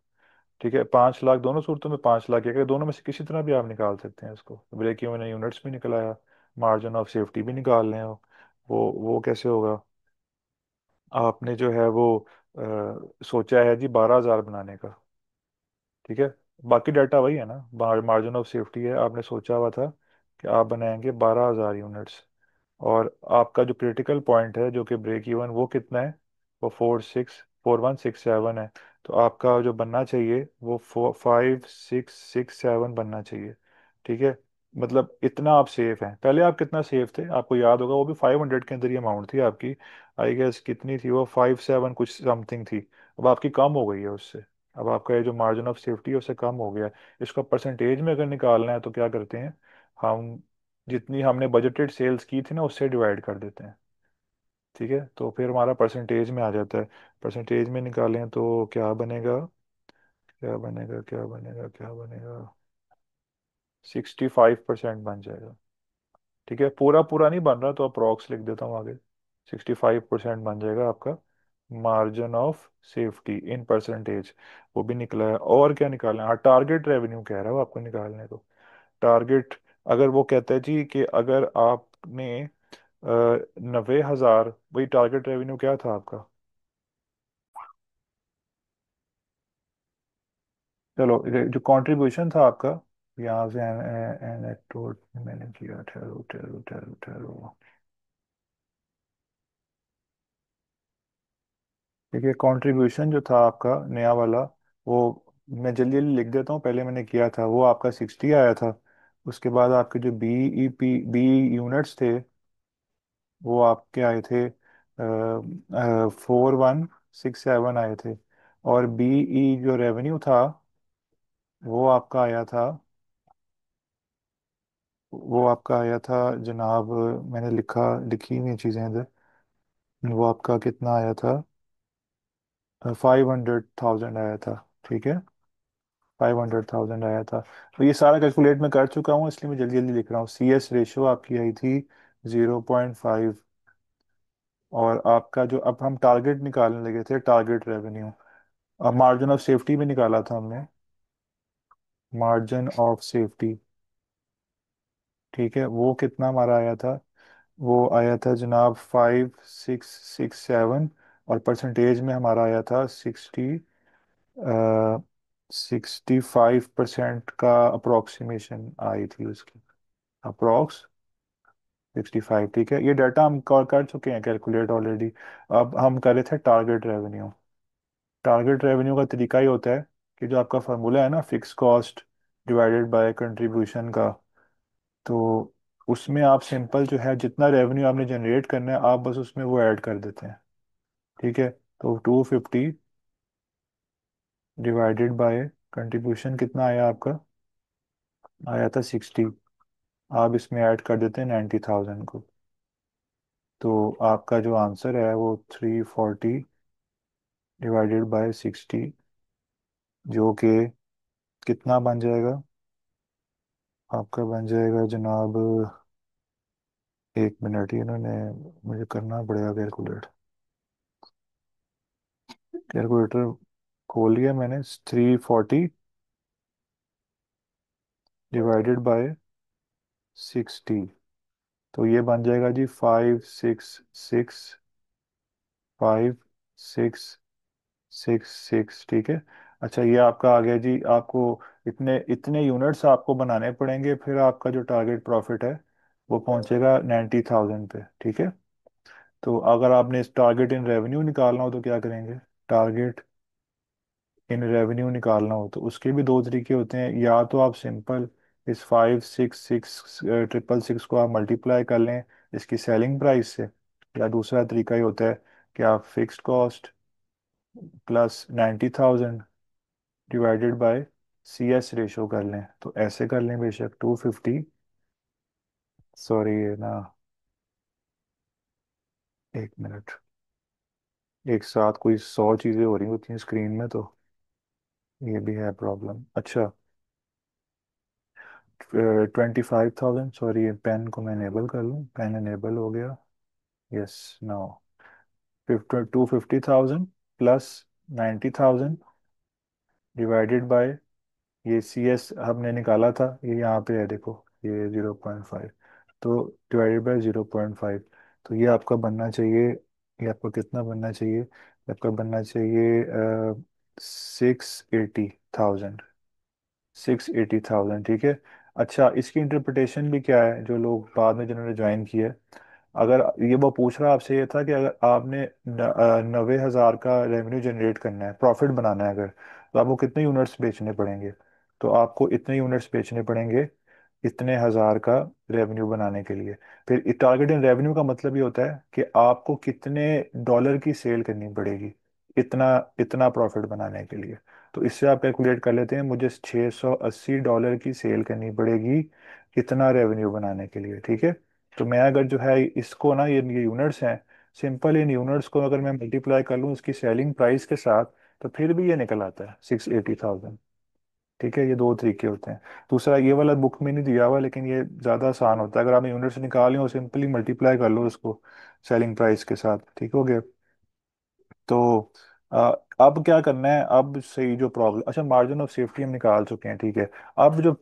ठीक है, 5 लाख दोनों सूरतों में 5 लाख, अगर दोनों में से किसी तरह भी आप निकाल सकते हैं इसको। ब्रेक इवन यूनिट्स भी निकलाया, मार्जिन ऑफ सेफ्टी भी निकाल लें। वो कैसे होगा, आपने जो है वो सोचा है जी 12,000 बनाने का, ठीक है। बाकी डाटा वही है ना, मार्जिन ऑफ सेफ्टी है, आपने सोचा हुआ था कि आप बनाएंगे 12,000 यूनिट्स। और आपका जो क्रिटिकल पॉइंट है जो कि ब्रेक इवन, वो कितना है, वो 4167 है। तो आपका जो बनना चाहिए वो 5667 बनना चाहिए, ठीक है। मतलब इतना आप सेफ हैं। पहले आप कितना सेफ थे आपको याद होगा, वो भी 500 के अंदर ही अमाउंट थी आपकी। आई गेस कितनी थी वो, 57 कुछ समथिंग थी। अब आपकी कम हो गई है उससे। अब आपका ये जो मार्जिन ऑफ सेफ्टी है उससे कम हो गया है। इसका परसेंटेज में अगर निकालना है तो क्या करते हैं हम, जितनी हमने बजटेड सेल्स की थी ना उससे डिवाइड कर देते हैं, ठीक है। तो फिर हमारा परसेंटेज में आ जाता है। परसेंटेज में निकालें तो क्या बनेगा, क्या बनेगा, क्या बनेगा, क्या बनेगा, 65% बन जाएगा। ठीक है, पूरा पूरा नहीं बन रहा तो अप्रॉक्स लिख देता हूँ आगे। 65% बन जाएगा आपका margin of safety in percentage. वो भी निकला है। और क्या निकालना है, हाँ टारगेट रेवेन्यू कह रहा हूँ आपको निकालने को। टारगेट, अगर वो कहता है जी कि अगर आपने 90,000, वही टारगेट रेवेन्यू क्या था आपका। चलो ये जो कंट्रीब्यूशन था आपका, यहाँ से एनेक्डोट मैंने किया, ठहरो ठहरो ठहरो ठहरो। देखिए कंट्रीब्यूशन जो था आपका नया वाला, वो मैं जल्दी जल्दी लिख देता हूँ, पहले मैंने किया था वो आपका 60 आया था। उसके बाद आपके जो बी यूनिट्स थे वो आपके आए थे 4167 आए थे। और बीई जो रेवेन्यू था वो आपका आया था, वो आपका आया था जनाब, मैंने लिखी हुई चीज़ें इधर। वो आपका कितना आया था, 500,000 आया था, ठीक है। 500,000 आया था। तो ये सारा कैलकुलेट मैं कर चुका हूँ, इसलिए मैं जल्दी जल्दी लिख रहा हूँ। सी एस रेशो आपकी आई थी 0.5। और आपका जो, अब हम टारगेट निकालने लगे थे, टारगेट रेवेन्यू। अब मार्जिन ऑफ सेफ्टी भी निकाला था हमने, मार्जिन ऑफ सेफ्टी, ठीक है। वो कितना हमारा आया था, वो आया था जनाब 5667। और परसेंटेज में हमारा आया था 65% का अप्रोक्सीमेशन आई थी उसकी, अप्रोक्स 65, ठीक है। ये डाटा हम कर चुके हैं कैलकुलेट ऑलरेडी। अब हम कर रहे थे टारगेट रेवेन्यू। टारगेट रेवेन्यू का तरीका ही होता है कि जो आपका फार्मूला है ना, fix cost divided by contribution का, तो उसमें आप सिंपल जो है जितना रेवेन्यू आपने जनरेट करना है आप बस उसमें वो ऐड कर देते हैं, ठीक है। तो 250 डिवाइडेड बाय कंट्रीब्यूशन कितना आया आपका, आया था 60। आप इसमें ऐड कर देते हैं 90,000 को। तो आपका जो आंसर है वो 340 डिवाइडेड बाय 60, जो कि कितना बन जाएगा, आपका बन जाएगा जनाब एक मिनट, ही इन्होंने मुझे करना पड़ेगा कैलकुलेट। कैलकुलेटर खोल लिया मैंने। 340 डिवाइडेड बाय 60, तो ये बन जाएगा जी 566 ठीक है। अच्छा, ये आपका आ गया जी। आपको इतने इतने यूनिट्स आपको बनाने पड़ेंगे, फिर आपका जो टारगेट प्रॉफिट है वो पहुंचेगा 90,000 पे, ठीक है। तो अगर आपने इस टारगेट इन रेवेन्यू निकालना हो तो क्या करेंगे? टारगेट इन रेवेन्यू निकालना हो तो उसके भी दो तरीके होते हैं। या तो आप सिंपल इस 566 को आप मल्टीप्लाई कर लें इसकी सेलिंग प्राइस से। या दूसरा तरीका ही होता है कि आप fixed cost plus 90,000 divided by C S ratio कर लें। तो ऐसे कर लें बेशक 250, सॉरी ये ना, एक मिनट, एक साथ कोई 100 चीज़ें हो रही होती हैं स्क्रीन में, तो ये भी है प्रॉब्लम। अच्छा, 25,000, सॉरी पेन को मैं इनेबल कर लूँ। पेन इनेबल हो गया। Yes, now 250,000 plus 90,000 divided bye ये सी एस हमने निकाला था, ये यहाँ पे है देखो, ये 0.5, तो डिवाइडेड बाय 0.5। तो ये आपका बनना चाहिए, ये आपका कितना बनना चाहिए? ये आपका बनना चाहिए 680,000। 680,000 ठीक है। अच्छा, इसकी इंटरप्रिटेशन भी क्या है जो लोग बाद में जिन्होंने ज्वाइन किया है? अगर ये वो पूछ रहा आपसे ये था कि अगर आपने 90,000 का रेवेन्यू जनरेट करना है, प्रॉफिट बनाना है अगर, तो आपको कितने यूनिट्स बेचने पड़ेंगे? तो आपको इतने यूनिट्स बेचने पड़ेंगे इतने हजार का रेवेन्यू बनाने के लिए। फिर टारगेट इन रेवेन्यू का मतलब ये होता है कि आपको कितने डॉलर की सेल करनी पड़ेगी इतना इतना प्रॉफिट बनाने के लिए। तो इससे आप कैलकुलेट कर लेते हैं, मुझे $680 की सेल करनी पड़ेगी इतना रेवेन्यू बनाने के लिए, ठीक है। तो मैं अगर जो है इसको ना, ये यूनिट्स हैं, सिंपल इन यूनिट्स को अगर मैं मल्टीप्लाई कर लूँ इसकी सेलिंग प्राइस के साथ, तो फिर भी ये निकल आता है 680,000, ठीक है। ये दो तरीके होते हैं। दूसरा ये वाला बुक में नहीं दिया हुआ, लेकिन ये ज़्यादा आसान होता है। अगर आपने यूनिट्स निकाले हो सिंपली मल्टीप्लाई कर लो उसको सेलिंग प्राइस के साथ, ठीक हो गया। तो अ, अब क्या करना है? अब सही जो प्रॉब्लम, अच्छा मार्जिन ऑफ सेफ्टी हम निकाल चुके हैं, ठीक है। अब जो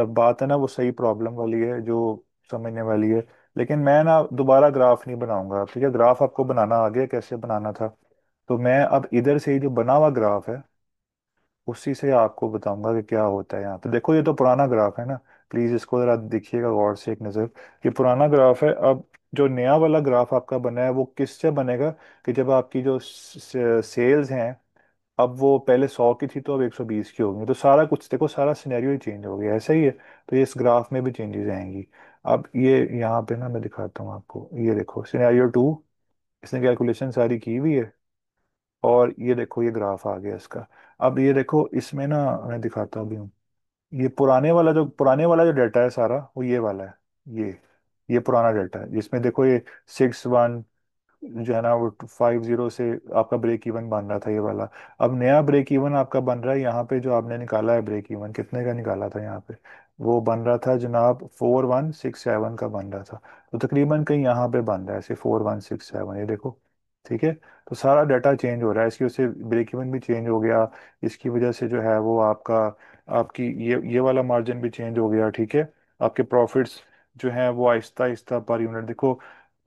बात है ना वो सही प्रॉब्लम वाली है जो समझने वाली है। लेकिन मैं ना दोबारा ग्राफ नहीं बनाऊंगा, ठीक है। ग्राफ आपको बनाना आ गया कैसे बनाना था। तो मैं अब इधर से ही जो बना हुआ ग्राफ है उसी से आपको बताऊंगा कि क्या होता है यहाँ पे। देखो ये तो पुराना ग्राफ है ना, प्लीज इसको जरा देखिएगा गौर से एक नज़र। ये पुराना ग्राफ है। अब जो नया वाला ग्राफ आपका बना है वो किससे बनेगा? कि जब आपकी जो सेल्स हैं, अब वो पहले 100 की थी तो अब 120 की होगी, तो सारा कुछ देखो, सारा सिनेरियो ही चेंज हो गया, ऐसा ही है। तो ये इस ग्राफ में भी चेंजेस आएंगी। अब ये यहाँ पे ना मैं दिखाता हूँ आपको, ये देखो सिनेरियो 2, इसने कैलकुलेशन सारी की हुई है। और ये देखो ये ग्राफ आ गया इसका। अब ये देखो इसमें ना, मैं दिखाता भी हूँ। ये पुराने वाला जो डाटा है सारा वो ये वाला है। ये पुराना डाटा है जिसमें देखो ये 6-1 जो है ना वो 50 से आपका ब्रेक इवन बन रहा था, ये वाला। अब नया ब्रेक इवन आपका बन रहा है यहाँ पे, जो आपने निकाला है ब्रेक इवन कितने का निकाला था यहाँ पे, वो बन रहा था जनाब 4167 का बन रहा था। तो तकरीबन कहीं यहाँ पे बन रहा है ऐसे 4167, ये देखो, ठीक है। तो सारा डाटा चेंज हो रहा है, इसकी वजह से ब्रेक इवन भी चेंज हो गया। इसकी वजह से जो है वो आपका, आपकी ये वाला मार्जिन भी चेंज हो गया, ठीक है। आपके प्रॉफिट्स जो हैं वो आहिस्ता आहिस्ता पर यूनिट देखो।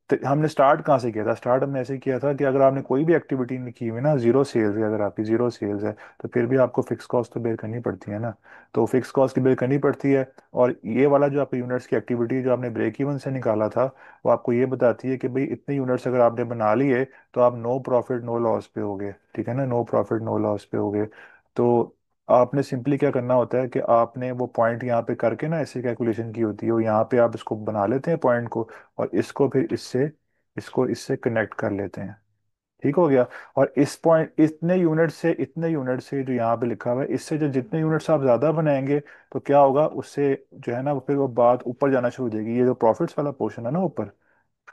तो हमने स्टार्ट कहाँ से किया था? स्टार्ट हमने ऐसे किया था कि अगर आपने कोई भी एक्टिविटी नहीं की हुई ना, जीरो सेल्स है, अगर आपकी जीरो सेल्स है, तो फिर भी आपको फिक्स कॉस्ट तो बेयर करनी पड़ती है ना। तो फिक्स कॉस्ट की बेयर करनी पड़ती है। और ये वाला जो आपके यूनिट्स की एक्टिविटी जो आपने ब्रेक इवन से निकाला था, वो आपको ये बताती है कि भाई इतने यूनिट्स अगर आपने बना लिए तो आप नो प्रॉफिट नो लॉस पे होगे, ठीक है ना, नो प्रॉफिट नो लॉस पे होगे। तो आपने सिंपली क्या करना होता है कि आपने वो पॉइंट यहाँ पे करके ना ऐसी कैलकुलेशन की होती है, वो यहाँ पे आप इसको बना लेते हैं पॉइंट को, और इसको फिर इससे कनेक्ट कर लेते हैं, ठीक हो गया। और इस पॉइंट इतने यूनिट से जो यहाँ पे लिखा हुआ है, इससे जो जितने यूनिट्स आप ज्यादा बनाएंगे तो क्या होगा उससे, जो है ना वो फिर वो बात ऊपर जाना शुरू हो जाएगी। ये जो प्रॉफिट्स वाला पोर्शन है ना ऊपर,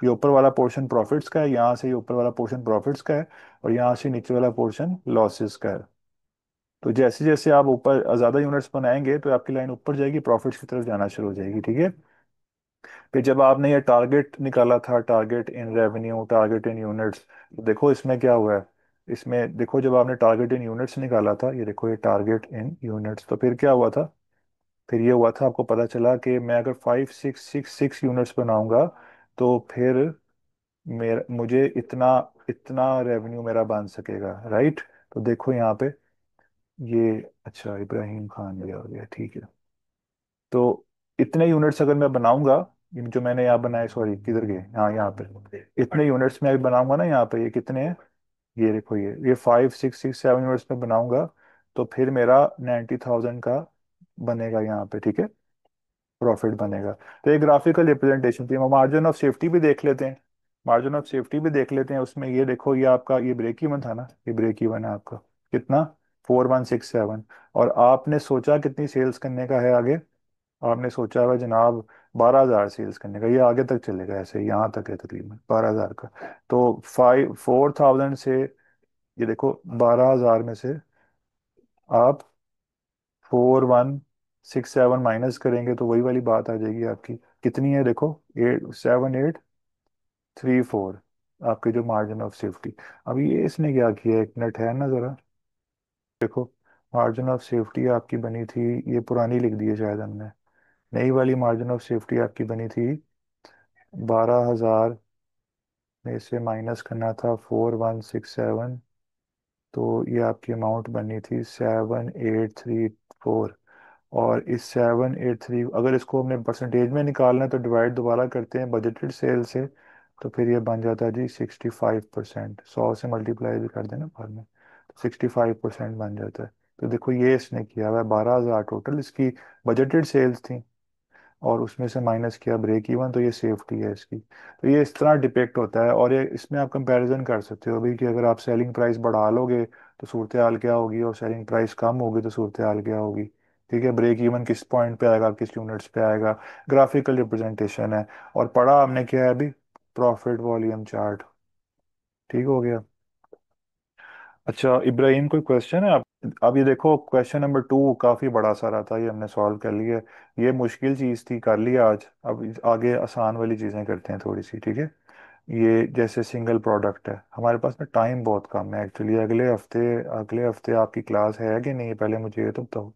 ये ऊपर वाला पोर्शन प्रॉफिट्स का है, यहाँ से ये ऊपर वाला पोर्शन प्रॉफिट्स का है, और यहाँ से नीचे वाला पोर्शन लॉसेस का है। तो जैसे जैसे आप ऊपर ज्यादा यूनिट्स बनाएंगे तो आपकी लाइन ऊपर जाएगी, प्रॉफिट्स की तरफ जाना शुरू हो जाएगी, ठीक है। फिर जब आपने ये टारगेट निकाला था, target in revenue, target in units, तो देखो इसमें क्या हुआ है। इसमें देखो जब आपने टारगेट इन यूनिट्स निकाला था, ये देखो ये टारगेट इन यूनिट्स, तो फिर क्या हुआ था। फिर ये हुआ था, आपको पता चला कि मैं अगर 5666 यूनिट्स बनाऊंगा तो फिर मेरा मुझे इतना इतना रेवेन्यू मेरा बन सकेगा, राइट। तो देखो यहाँ पे ये, अच्छा इब्राहिम खान भी आ गया, ठीक है। तो इतने यूनिट्स अगर मैं बनाऊंगा, ये जो मैंने यहाँ बनाए, सॉरी किधर गए, हाँ यहाँ पे, इतने यूनिट्स में अगर बनाऊंगा ना यहाँ पे, ये कितने हैं, ये देखो ये 5667 यूनिट्स में बनाऊंगा, तो फिर मेरा 90,000 का बनेगा यहाँ पे, ठीक है, प्रॉफिट बनेगा। तो ये ग्राफिकल रिप्रेजेंटेशन थी। मार्जिन ऑफ सेफ्टी भी देख लेते हैं, मार्जिन ऑफ सेफ्टी भी देख लेते हैं। उसमें ये देखो, ये आपका ये ब्रेक इवन था ना, ये ब्रेक इवन है आपका कितना, 4167। और आपने सोचा कितनी सेल्स करने का है आगे, आपने सोचा हुआ जनाब 12,000 सेल्स करने का, ये आगे तक चलेगा ऐसे, यहाँ तक है तकरीबन 12,000 का। तो 4,000 से, ये देखो 12,000 में से आप 4167 माइनस करेंगे तो वही वाली बात आ जाएगी आपकी, कितनी है देखो, 7834, आपके जो मार्जिन ऑफ सेफ्टी। अब ये इसने क्या किया, एक मिनट है ना जरा, देखो मार्जिन ऑफ सेफ्टी आपकी बनी थी, ये पुरानी लिख दी है शायद हमने, नई वाली मार्जिन ऑफ सेफ्टी आपकी बनी थी 12,000 में से माइनस करना था 4167, तो ये आपकी अमाउंट बनी थी 7834। और इस 783, अगर इसको हमने परसेंटेज में निकालना है तो डिवाइड दोबारा करते हैं बजटेड सेल से, तो फिर ये बन जाता है जी 65%। 100 से मल्टीप्लाई भी कर देना बाद में, तो 65% बन जाता है। तो देखो ये इसने किया हुआ है, 12,000 टोटल इसकी बजटेड सेल्स थी, और उसमें से माइनस किया ब्रेक इवन, तो ये सेफ्टी है इसकी। तो ये इस तरह डिपेक्ट होता है। और ये इसमें आप कंपैरिजन कर सकते हो अभी कि अगर आप सेलिंग प्राइस बढ़ा लोगे तो सूरत हाल क्या होगी, और सेलिंग प्राइस कम होगी तो सूरत हाल क्या होगी, ठीक है। ब्रेक इवन किस पॉइंट पे आएगा, किस यूनिट्स पे आएगा, ग्राफिकल रिप्रेजेंटेशन है। और पढ़ा हमने क्या है अभी, प्रॉफिट वॉल्यूम चार्ट, ठीक हो गया। अच्छा इब्राहिम कोई क्वेश्चन है आप, अब ये देखो क्वेश्चन नंबर 2 काफी बड़ा सारा था, ये हमने सॉल्व कर लिया। ये मुश्किल चीज थी, कर लिया आज। अब आगे आसान वाली चीजें करते हैं थोड़ी सी, ठीक है। ये जैसे सिंगल प्रोडक्ट है, हमारे पास ना टाइम बहुत कम है एक्चुअली। अगले हफ्ते आपकी क्लास है कि नहीं, पहले मुझे ये तो बताओ।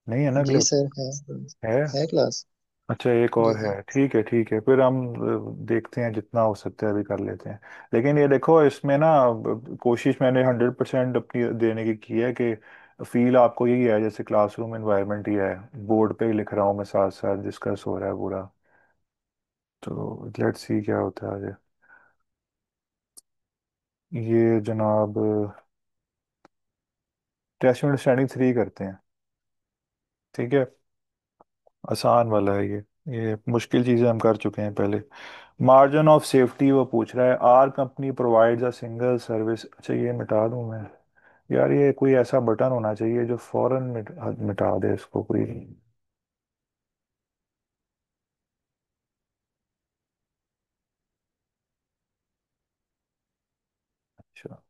नहीं है ना अगले जी हफ्ते, सर, है। है क्लास। अच्छा एक जी और जी। है, ठीक है ठीक है, फिर हम देखते हैं जितना हो सकता है अभी कर लेते हैं। लेकिन ये देखो इसमें ना, कोशिश मैंने 100% अपनी देने की है कि फील आपको यही है जैसे क्लासरूम एनवायरनमेंट ही है, बोर्ड पे ही लिख रहा हूँ मैं, साथ साथ डिस्कस हो रहा है पूरा। तो लेट्स सी क्या होता है आगे। ये जनाब टेस्ट अंडरस्टैंडिंग 3 करते हैं, ठीक है। आसान वाला है ये मुश्किल चीज़ें हम कर चुके हैं पहले। मार्जिन ऑफ सेफ्टी वो पूछ रहा है, R company provides a single service, अच्छा ये मिटा दूं मैं, यार ये कोई ऐसा बटन होना चाहिए जो फौरन मिटा दे इसको कोई। अच्छा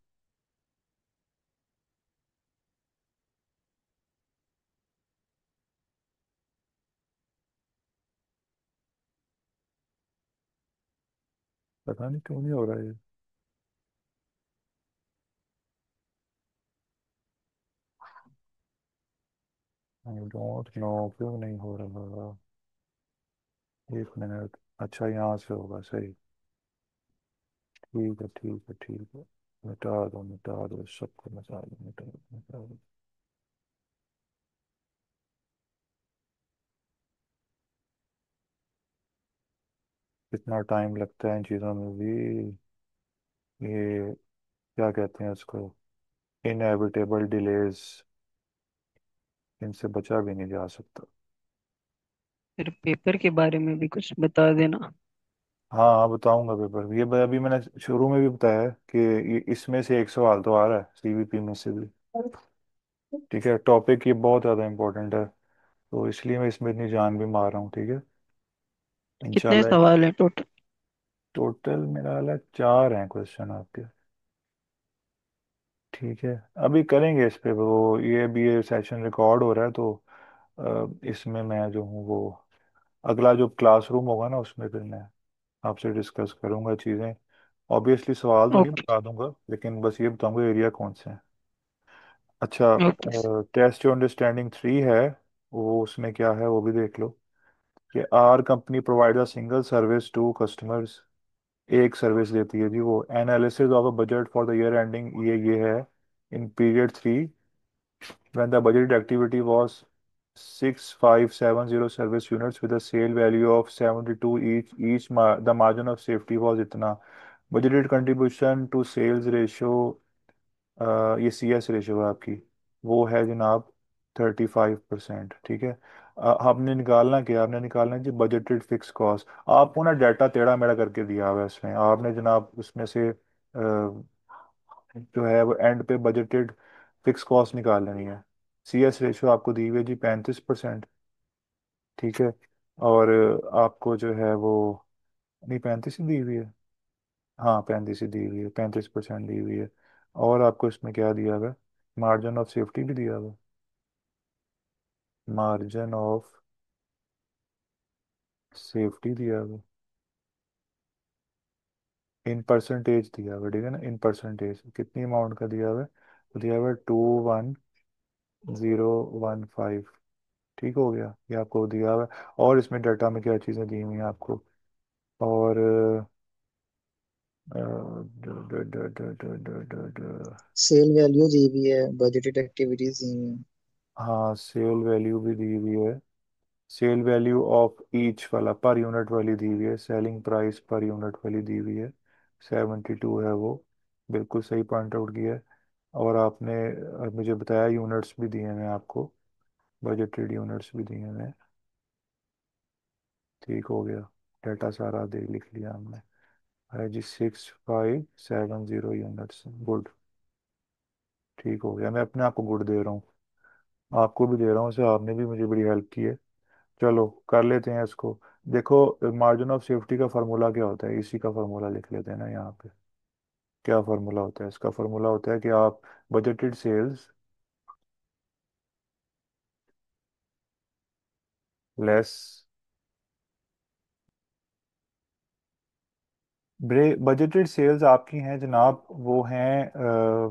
पता नहीं क्यों नहीं हो रहा ये, आई डोंट नो क्यों नहीं हो रहा। एक मिनट, अच्छा यहाँ से होगा सही, ठीक है ठीक है ठीक है। मिटा दो सबको, मिटा दो। कितना टाइम लगता है इन चीज़ों में भी, ये क्या कहते हैं उसको, इनएविटेबल डिलेज, इनसे बचा भी नहीं जा सकता। फिर पेपर के बारे में भी कुछ बता देना। हाँ हाँ बताऊंगा पेपर, अभी मैंने शुरू में भी बताया है कि ये इसमें से एक सवाल तो आ रहा है सीवीपी में से भी, ठीक है। टॉपिक ये बहुत ज़्यादा इंपॉर्टेंट है, तो इसलिए मैं इसमें इतनी जान भी मार रहा हूँ, ठीक है। कितने इंशाल्लाह। सवाल हैं टोटल? टोटल मेरा हाल है 4 हैं क्वेश्चन आपके, ठीक है। अभी करेंगे इस पे वो, ये भी ये सेशन रिकॉर्ड हो रहा है तो इसमें मैं जो हूँ वो अगला जो क्लासरूम होगा ना उसमें फिर मैं आपसे डिस्कस करूंगा चीज़ें। ऑब्वियसली सवाल तो नहीं ओके। बता दूंगा, लेकिन बस ये बताऊंगा एरिया कौन से हैं। अच्छा, ओके। टेस्ट योर अंडरस्टैंडिंग 3 है, वो उसमें क्या है वो भी देख लो। कि R company provide a single service to customers, एक सर्विस देती है जी वो। Analysis of a budget for the year ending, ये है in period 3 when the budgeted activity was 6570 service units with a sale value of 72 each the margin of safety was इतना। budgeted contribution to sales ratio, ये सी S ratio है आपकी, वो है जनाब 35%। ठीक है। आपने निकालना क्या, आपने निकालना है जी बजटेड फिक्स कॉस्ट। आपको ना डाटा टेढ़ा मेढ़ा करके दिया हुआ है इसमें, आपने जनाब उसमें से जो है वो एंड पे बजटेड फिक्स कॉस्ट निकाल लेनी है। सी एस रेशो आपको दी हुई है जी 35%। ठीक है। और आपको जो है वो, नहीं 35 ही दी हुई है, हाँ 35 ही दी हुई है, 35% दी हुई है। और आपको इसमें क्या दिया हुआ है, मार्जिन ऑफ सेफ्टी भी दिया हुआ है। मार्जिन ऑफ सेफ्टी दिया हुआ है, इन परसेंटेज दिया हुआ है, ठीक है ना। इन परसेंटेज कितनी अमाउंट का दिया हुआ है, तो दिया हुआ है 21015। ठीक हो गया, ये आपको दिया हुआ है। और इसमें डाटा में क्या चीज़ें दी हुई हैं आपको। और सेल वैल्यू दी हुई है, बजटेड एक्टिविटीज दी हुई है। हाँ सेल वैल्यू भी दी हुई है। सेल वैल्यू ऑफ ईच वाला पर यूनिट वाली दी हुई है, सेलिंग प्राइस पर यूनिट वाली दी हुई है, 72 है वो। बिल्कुल सही पॉइंट आउट किया है। और आपने मुझे बताया यूनिट्स भी दिए हैं आपको, बजटेड यूनिट्स भी दिए हैं। ठीक हो गया, डाटा सारा दे लिख लिया हमने। है जी 6570 यूनिट्स, गुड। ठीक हो गया, मैं अपने आप को गुड दे रहा हूँ, आपको भी दे रहा हूँ, से आपने भी मुझे बड़ी हेल्प की है। चलो कर लेते हैं इसको। देखो मार्जिन ऑफ सेफ्टी का फार्मूला क्या होता है, इसी का फार्मूला लिख लेते हैं ना यहाँ पे। क्या फार्मूला होता है इसका, फार्मूला होता है कि आप budgeted sales less, budgeted sales आपकी हैं जनाब वो हैं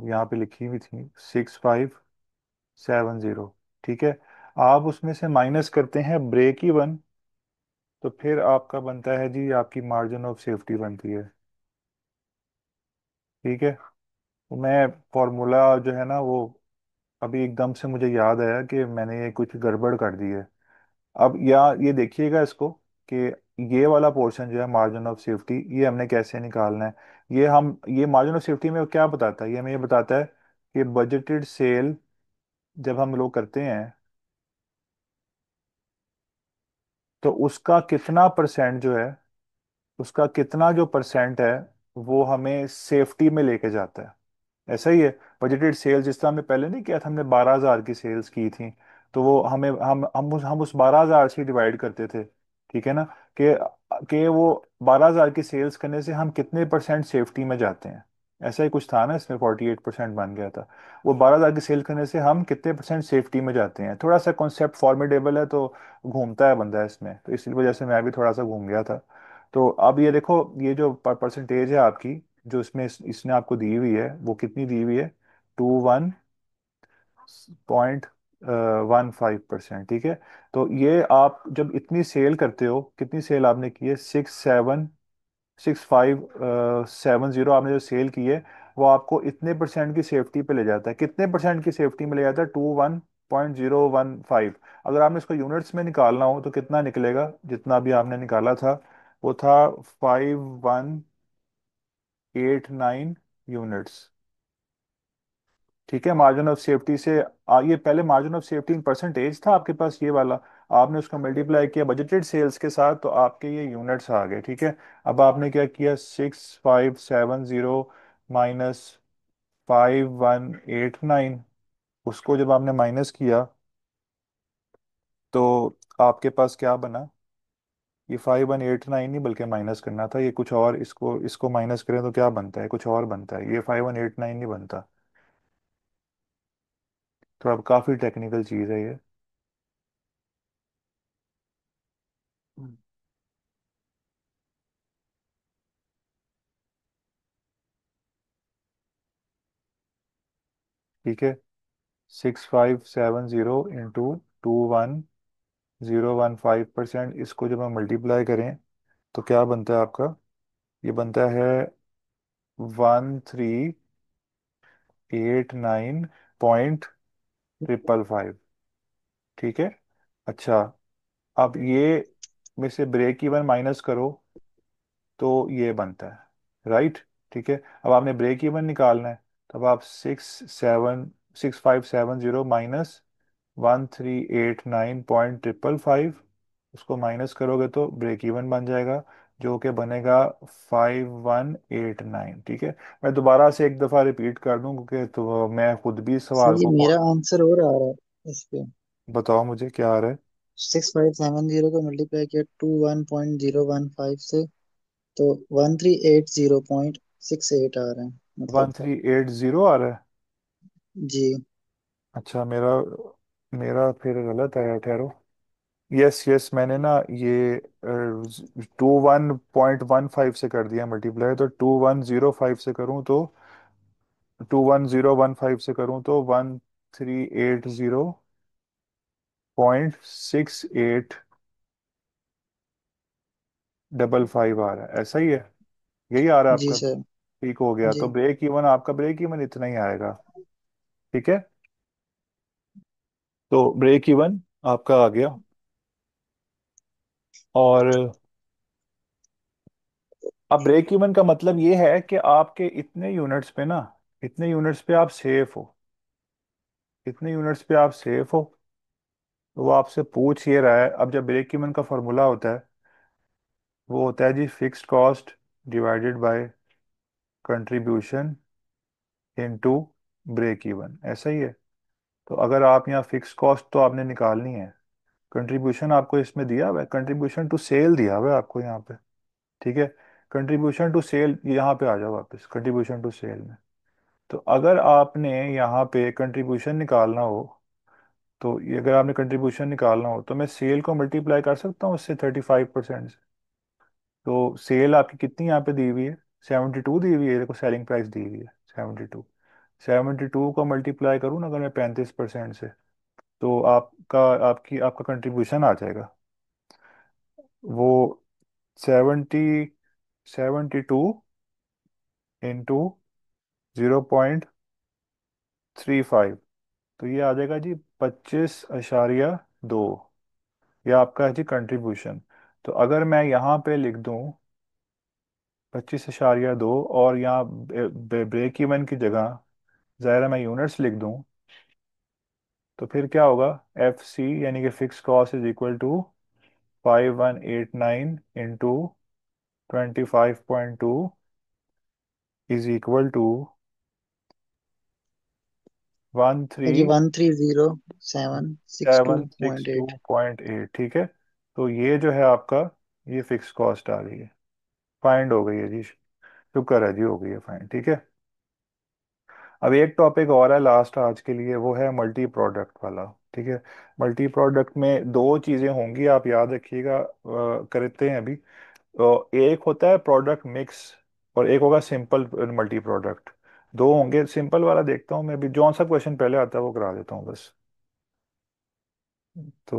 यहाँ पे लिखी हुई थी 6570। ठीक है। आप उसमें से माइनस करते हैं ब्रेक इवन, तो फिर आपका बनता है जी, आपकी मार्जिन ऑफ सेफ्टी बनती है। ठीक है। तो मैं फॉर्मूला जो है ना वो अभी एकदम से मुझे याद आया कि मैंने ये कुछ गड़बड़ कर दी है। अब या ये देखिएगा इसको, कि ये वाला पोर्शन जो है मार्जिन ऑफ सेफ्टी, ये हमने कैसे निकालना है। ये मार्जिन ऑफ सेफ्टी में क्या बताता है, ये हमें ये बताता है कि बजटेड सेल जब हम लोग करते हैं तो उसका कितना परसेंट जो है, उसका कितना जो परसेंट है वो हमें सेफ्टी में लेके जाता है। ऐसा ही है। बजटेड सेल्स जिस तरह हमने पहले नहीं किया था, हमने 12,000 की सेल्स की थी, तो वो हमें हम उस 12,000 से डिवाइड करते थे। ठीक है ना। कि वो 12,000 की सेल्स करने से हम कितने परसेंट सेफ्टी में जाते हैं। ऐसा ही कुछ था ना, इसमें 48% बन गया था। वो 12,000 की सेल करने से हम कितने परसेंट सेफ्टी में जाते हैं। थोड़ा सा कॉन्सेप्ट फॉर्मिडेबल है तो घूमता है बंदा इसमें, तो इसी वजह से मैं भी थोड़ा सा घूम गया था। तो अब ये देखो, ये जो परसेंटेज है आपकी, जो इसमें इसने आपको दी हुई है वो कितनी दी हुई है, 21.15%। ठीक है। तो ये आप जब इतनी सेल करते हो, कितनी सेल आपने की है, 6570 आपने जो सेल की है, वो आपको इतने परसेंट की सेफ्टी पे ले जाता है। कितने परसेंट की सेफ्टी में ले जाता है, 21.015। अगर आपने इसको यूनिट्स में निकालना हो तो कितना निकलेगा, जितना भी आपने निकाला था वो था 5189 यूनिट्स। ठीक है। मार्जिन ऑफ सेफ्टी से ये पहले margin of safety in percentage था आपके पास ये वाला, आपने उसका मल्टीप्लाई किया बजटेड सेल्स के साथ, तो आपके ये यूनिट्स आ गए। ठीक है। अब आपने क्या किया, 6570 माइनस 5189, उसको जब आपने माइनस किया तो आपके पास क्या बना, ये 5189 नहीं बल्कि माइनस करना था ये कुछ और, इसको इसको माइनस करें तो क्या बनता है, कुछ और बनता है, ये 5189 नहीं बनता। तो अब काफ़ी टेक्निकल चीज़ है ये। ठीक है। 6570 इंटू 21015%, इसको जब हम मल्टीप्लाई करें तो क्या बनता है आपका? ये बनता है 1389.555। ठीक है। अच्छा, अब ये में से ब्रेक इवन माइनस करो तो ये बनता है, राइट। ठीक है। अब आपने ब्रेक इवन निकालना है, तब आप 6570 माइनस 1389.555, उसको माइनस करोगे तो ब्रेक इवन बन जाएगा, जो कि बनेगा 5189। ठीक है। मैं दोबारा से एक दफ़ा रिपीट कर दूं क्योंकि तो मैं खुद भी इस सर सवाल ये को मेरा आंसर और आ रहा है इस पे। बताओ मुझे क्या आ रहा है। 6570 को मल्टीप्लाई किया 21.015 से, तो 1380.68 आ रहा है मतलब। 1380 आ रहा है। जी। अच्छा, मेरा मेरा फिर गलत आया, ठहरो। यस यस, मैंने ना ये 21.15 से कर दिया मल्टीप्लाई, तो 2105 से करूँ तो 21015 से करूँ तो 1380.6855 आ रहा है, ऐसा ही है? यही आ रहा है जी आपका? सर। ठीक हो गया, तो जी। ब्रेक इवन, आपका ब्रेक इवन इतना ही आएगा। ठीक है। तो ब्रेक इवन आपका आ गया। और अब ब्रेक इवन का मतलब ये है कि आपके इतने यूनिट्स पे ना, इतने यूनिट्स पे आप सेफ हो, इतने यूनिट्स पे आप सेफ हो। तो वो आपसे पूछ ये रहा है, अब जब ब्रेक इवन का फॉर्मूला होता है, वो होता है जी fixed cost divided by contribution into break even, ऐसा ही है। तो अगर आप यहाँ फिक्स कॉस्ट तो आपने निकालनी है, कंट्रीब्यूशन आपको इसमें दिया हुआ है, कंट्रीब्यूशन टू सेल दिया हुआ है आपको यहाँ पे। ठीक है। कंट्रीब्यूशन टू सेल, यहाँ पे आ जाओ वापस कंट्रीब्यूशन टू सेल में। तो अगर आपने यहाँ पे कंट्रीब्यूशन निकालना हो, तो ये अगर आपने कंट्रीब्यूशन निकालना हो तो मैं सेल को मल्टीप्लाई कर सकता हूँ उससे 35% से। तो सेल आपकी कितनी यहाँ पे दी हुई है? 72 दी हुई है, देखो सेलिंग प्राइस दी हुई है 72। 72 को मल्टीप्लाई करूँ ना अगर मैं 35% से, तो आपका कंट्रीब्यूशन आ जाएगा वो 72 इंटू 0.35, तो ये आ जाएगा जी 25.2। ये आपका है जी कंट्रीब्यूशन। तो अगर मैं यहाँ पे लिख दूँ 25.2 और यहाँ ब्रेक इवन की जगह ज़ाहिर मैं यूनिट्स लिख दूँ, तो फिर क्या होगा? एफ सी यानी कि fix cost is equal to 5189 into 25.2 is equal to one three sir ये 130762 seven six point two eight point eight ठीक है। तो ये जो है आपका, ये फिक्स कॉस्ट आ गई है, फाइंड हो गई है जी। शुक्र है जी, हो गई है फाइंड। ठीक है। अब एक टॉपिक और है लास्ट आज के लिए, वो है मल्टी प्रोडक्ट वाला। ठीक है। मल्टी प्रोडक्ट में दो चीज़ें होंगी, आप याद रखिएगा, करते हैं अभी। एक होता है प्रोडक्ट मिक्स, और एक होगा सिंपल मल्टी प्रोडक्ट। दो होंगे, सिंपल वाला देखता हूँ मैं अभी, जौन सा क्वेश्चन पहले आता है वो करा देता हूँ बस। तो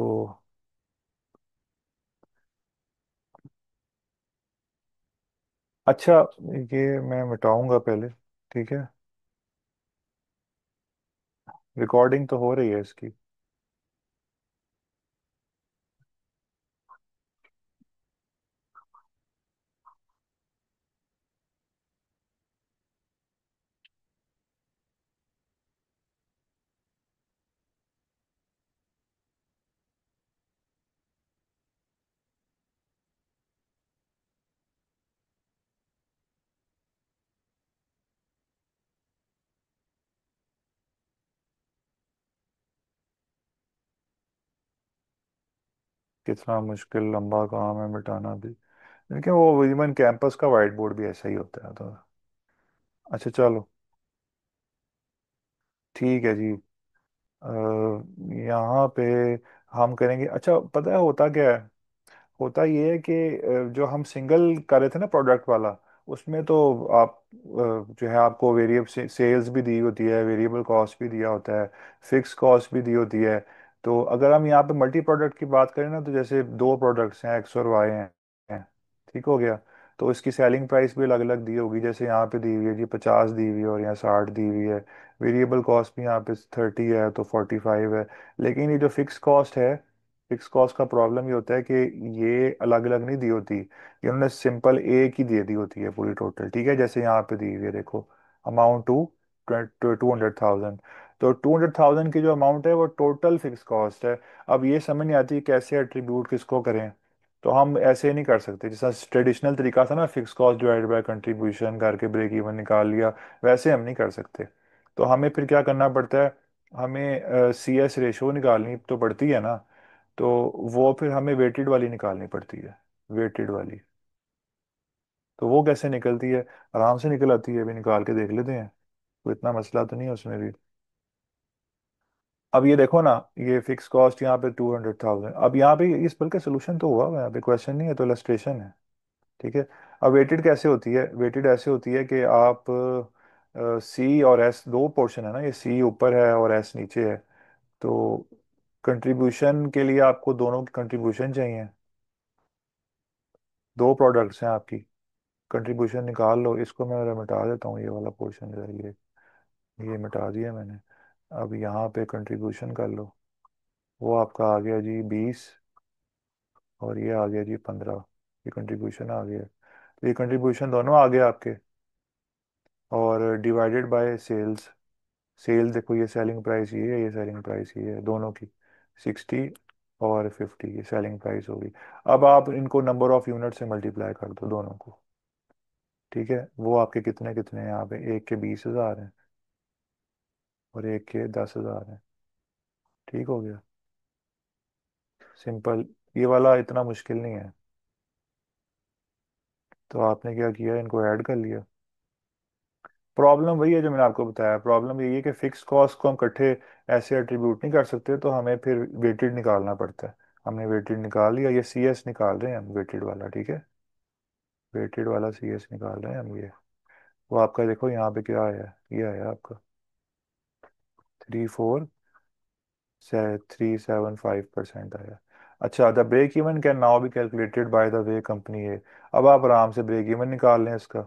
अच्छा, ये मैं मिटाऊंगा पहले। ठीक है। रिकॉर्डिंग तो हो रही है इसकी। कितना मुश्किल लंबा काम है मिटाना भी, लेकिन वो इवन कैंपस का वाइट बोर्ड भी ऐसा ही होता है तो। अच्छा चलो, ठीक है जी। यहाँ पे हम करेंगे। अच्छा, पता है होता क्या है? होता ये है कि जो हम सिंगल कर रहे थे ना प्रोडक्ट वाला, उसमें तो आप जो है आपको वेरिएबल सेल्स भी दी होती है, वेरिएबल कॉस्ट भी दिया होता है, फिक्स कॉस्ट भी दी होती है। तो अगर हम यहाँ पे मल्टी प्रोडक्ट की बात करें ना, तो जैसे दो प्रोडक्ट्स हैं, एक्स और वाई हैं, ठीक हो गया। तो इसकी सेलिंग प्राइस भी अलग अलग दी होगी, जैसे यहाँ पे दी हुई है जी 50 दी हुई है और यहाँ 60 दी हुई है। वेरिएबल कॉस्ट भी यहाँ पे 30 है तो 45 है। लेकिन ये जो फिक्स कॉस्ट है, फिक्स कॉस्ट का प्रॉब्लम ये होता है कि ये अलग अलग नहीं दी होती, ये उन्होंने सिंपल एक ही दे दी होती है पूरी टोटल, ठीक है। जैसे यहाँ पे दी हुई है देखो, अमाउंट टू 200,000। तो 200,000 की जो अमाउंट है वो टोटल फिक्स कॉस्ट है। अब ये समझ नहीं आती कैसे एट्रीब्यूट किसको करें। तो हम ऐसे नहीं कर सकते जैसा ट्रेडिशनल तरीका था ना, fix cost divide by contribution करके ब्रेक इवन निकाल लिया, वैसे हम नहीं कर सकते। तो हमें फिर क्या करना पड़ता है, हमें सी एस रेशो निकालनी तो पड़ती है ना। तो वो फिर हमें वेटेड वाली निकालनी पड़ती है, वेटेड वाली। तो वो कैसे निकलती है, आराम से निकल आती है, अभी निकाल के देख लेते हैं, कोई इतना मसला तो नहीं है उसमें भी। अब ये देखो ना, ये फिक्स कॉस्ट यहाँ पे 200,000, अब यहाँ पे इस पर का सोल्यूशन तो हुआ हुआ है, यहाँ पे क्वेश्चन नहीं है तो इलस्ट्रेशन है, ठीक है। अब वेटेड कैसे होती है, वेटेड ऐसे होती है कि आप सी और एस दो पोर्शन है ना, ये सी ऊपर है और एस नीचे है। तो कंट्रीब्यूशन के लिए आपको दोनों की कंट्रीब्यूशन चाहिए, दो प्रोडक्ट्स हैं आपकी, कंट्रीब्यूशन निकाल लो। इसको मैं जरा मिटा देता हूँ, ये वाला पोर्शन जो है ये मिटा दिया मैंने। अब यहाँ पे कंट्रीब्यूशन कर लो, वो आपका आ गया जी 20 और ये आ गया जी 15, ये कंट्रीब्यूशन आ गया। तो ये कंट्रीब्यूशन दोनों आ गए आपके, और डिवाइडेड बाय सेल्स। सेल देखो, ये सेलिंग प्राइस ये है, ये सेलिंग प्राइस ये है दोनों की, 60 और 50 ये सेलिंग प्राइस होगी। अब आप इनको नंबर ऑफ यूनिट से मल्टीप्लाई कर दो दोनों को, ठीक है। वो आपके कितने कितने हैं यहाँ पे, एक के 20,000 हैं और एक के 10,000 हैं, ठीक हो गया, सिंपल। ये वाला इतना मुश्किल नहीं है। तो आपने क्या किया, इनको ऐड कर लिया। प्रॉब्लम वही है जो मैंने आपको बताया, प्रॉब्लम यही है कि फिक्स कॉस्ट को हम इकट्ठे ऐसे एट्रीब्यूट नहीं कर सकते, तो हमें फिर वेटेड निकालना पड़ता है। हमने वेटेड निकाल लिया, ये सी एस निकाल रहे हैं हम, वेटेड वाला, ठीक है। वेटेड वाला सी एस निकाल रहे हैं हम, ये वो आपका देखो यहाँ पे क्या आया, ये आया आपका 3,4,375% आया। अच्छा, the break even can now be calculated by the way company है। अब आप आराम से ब्रेक इवन निकाल लें इसका।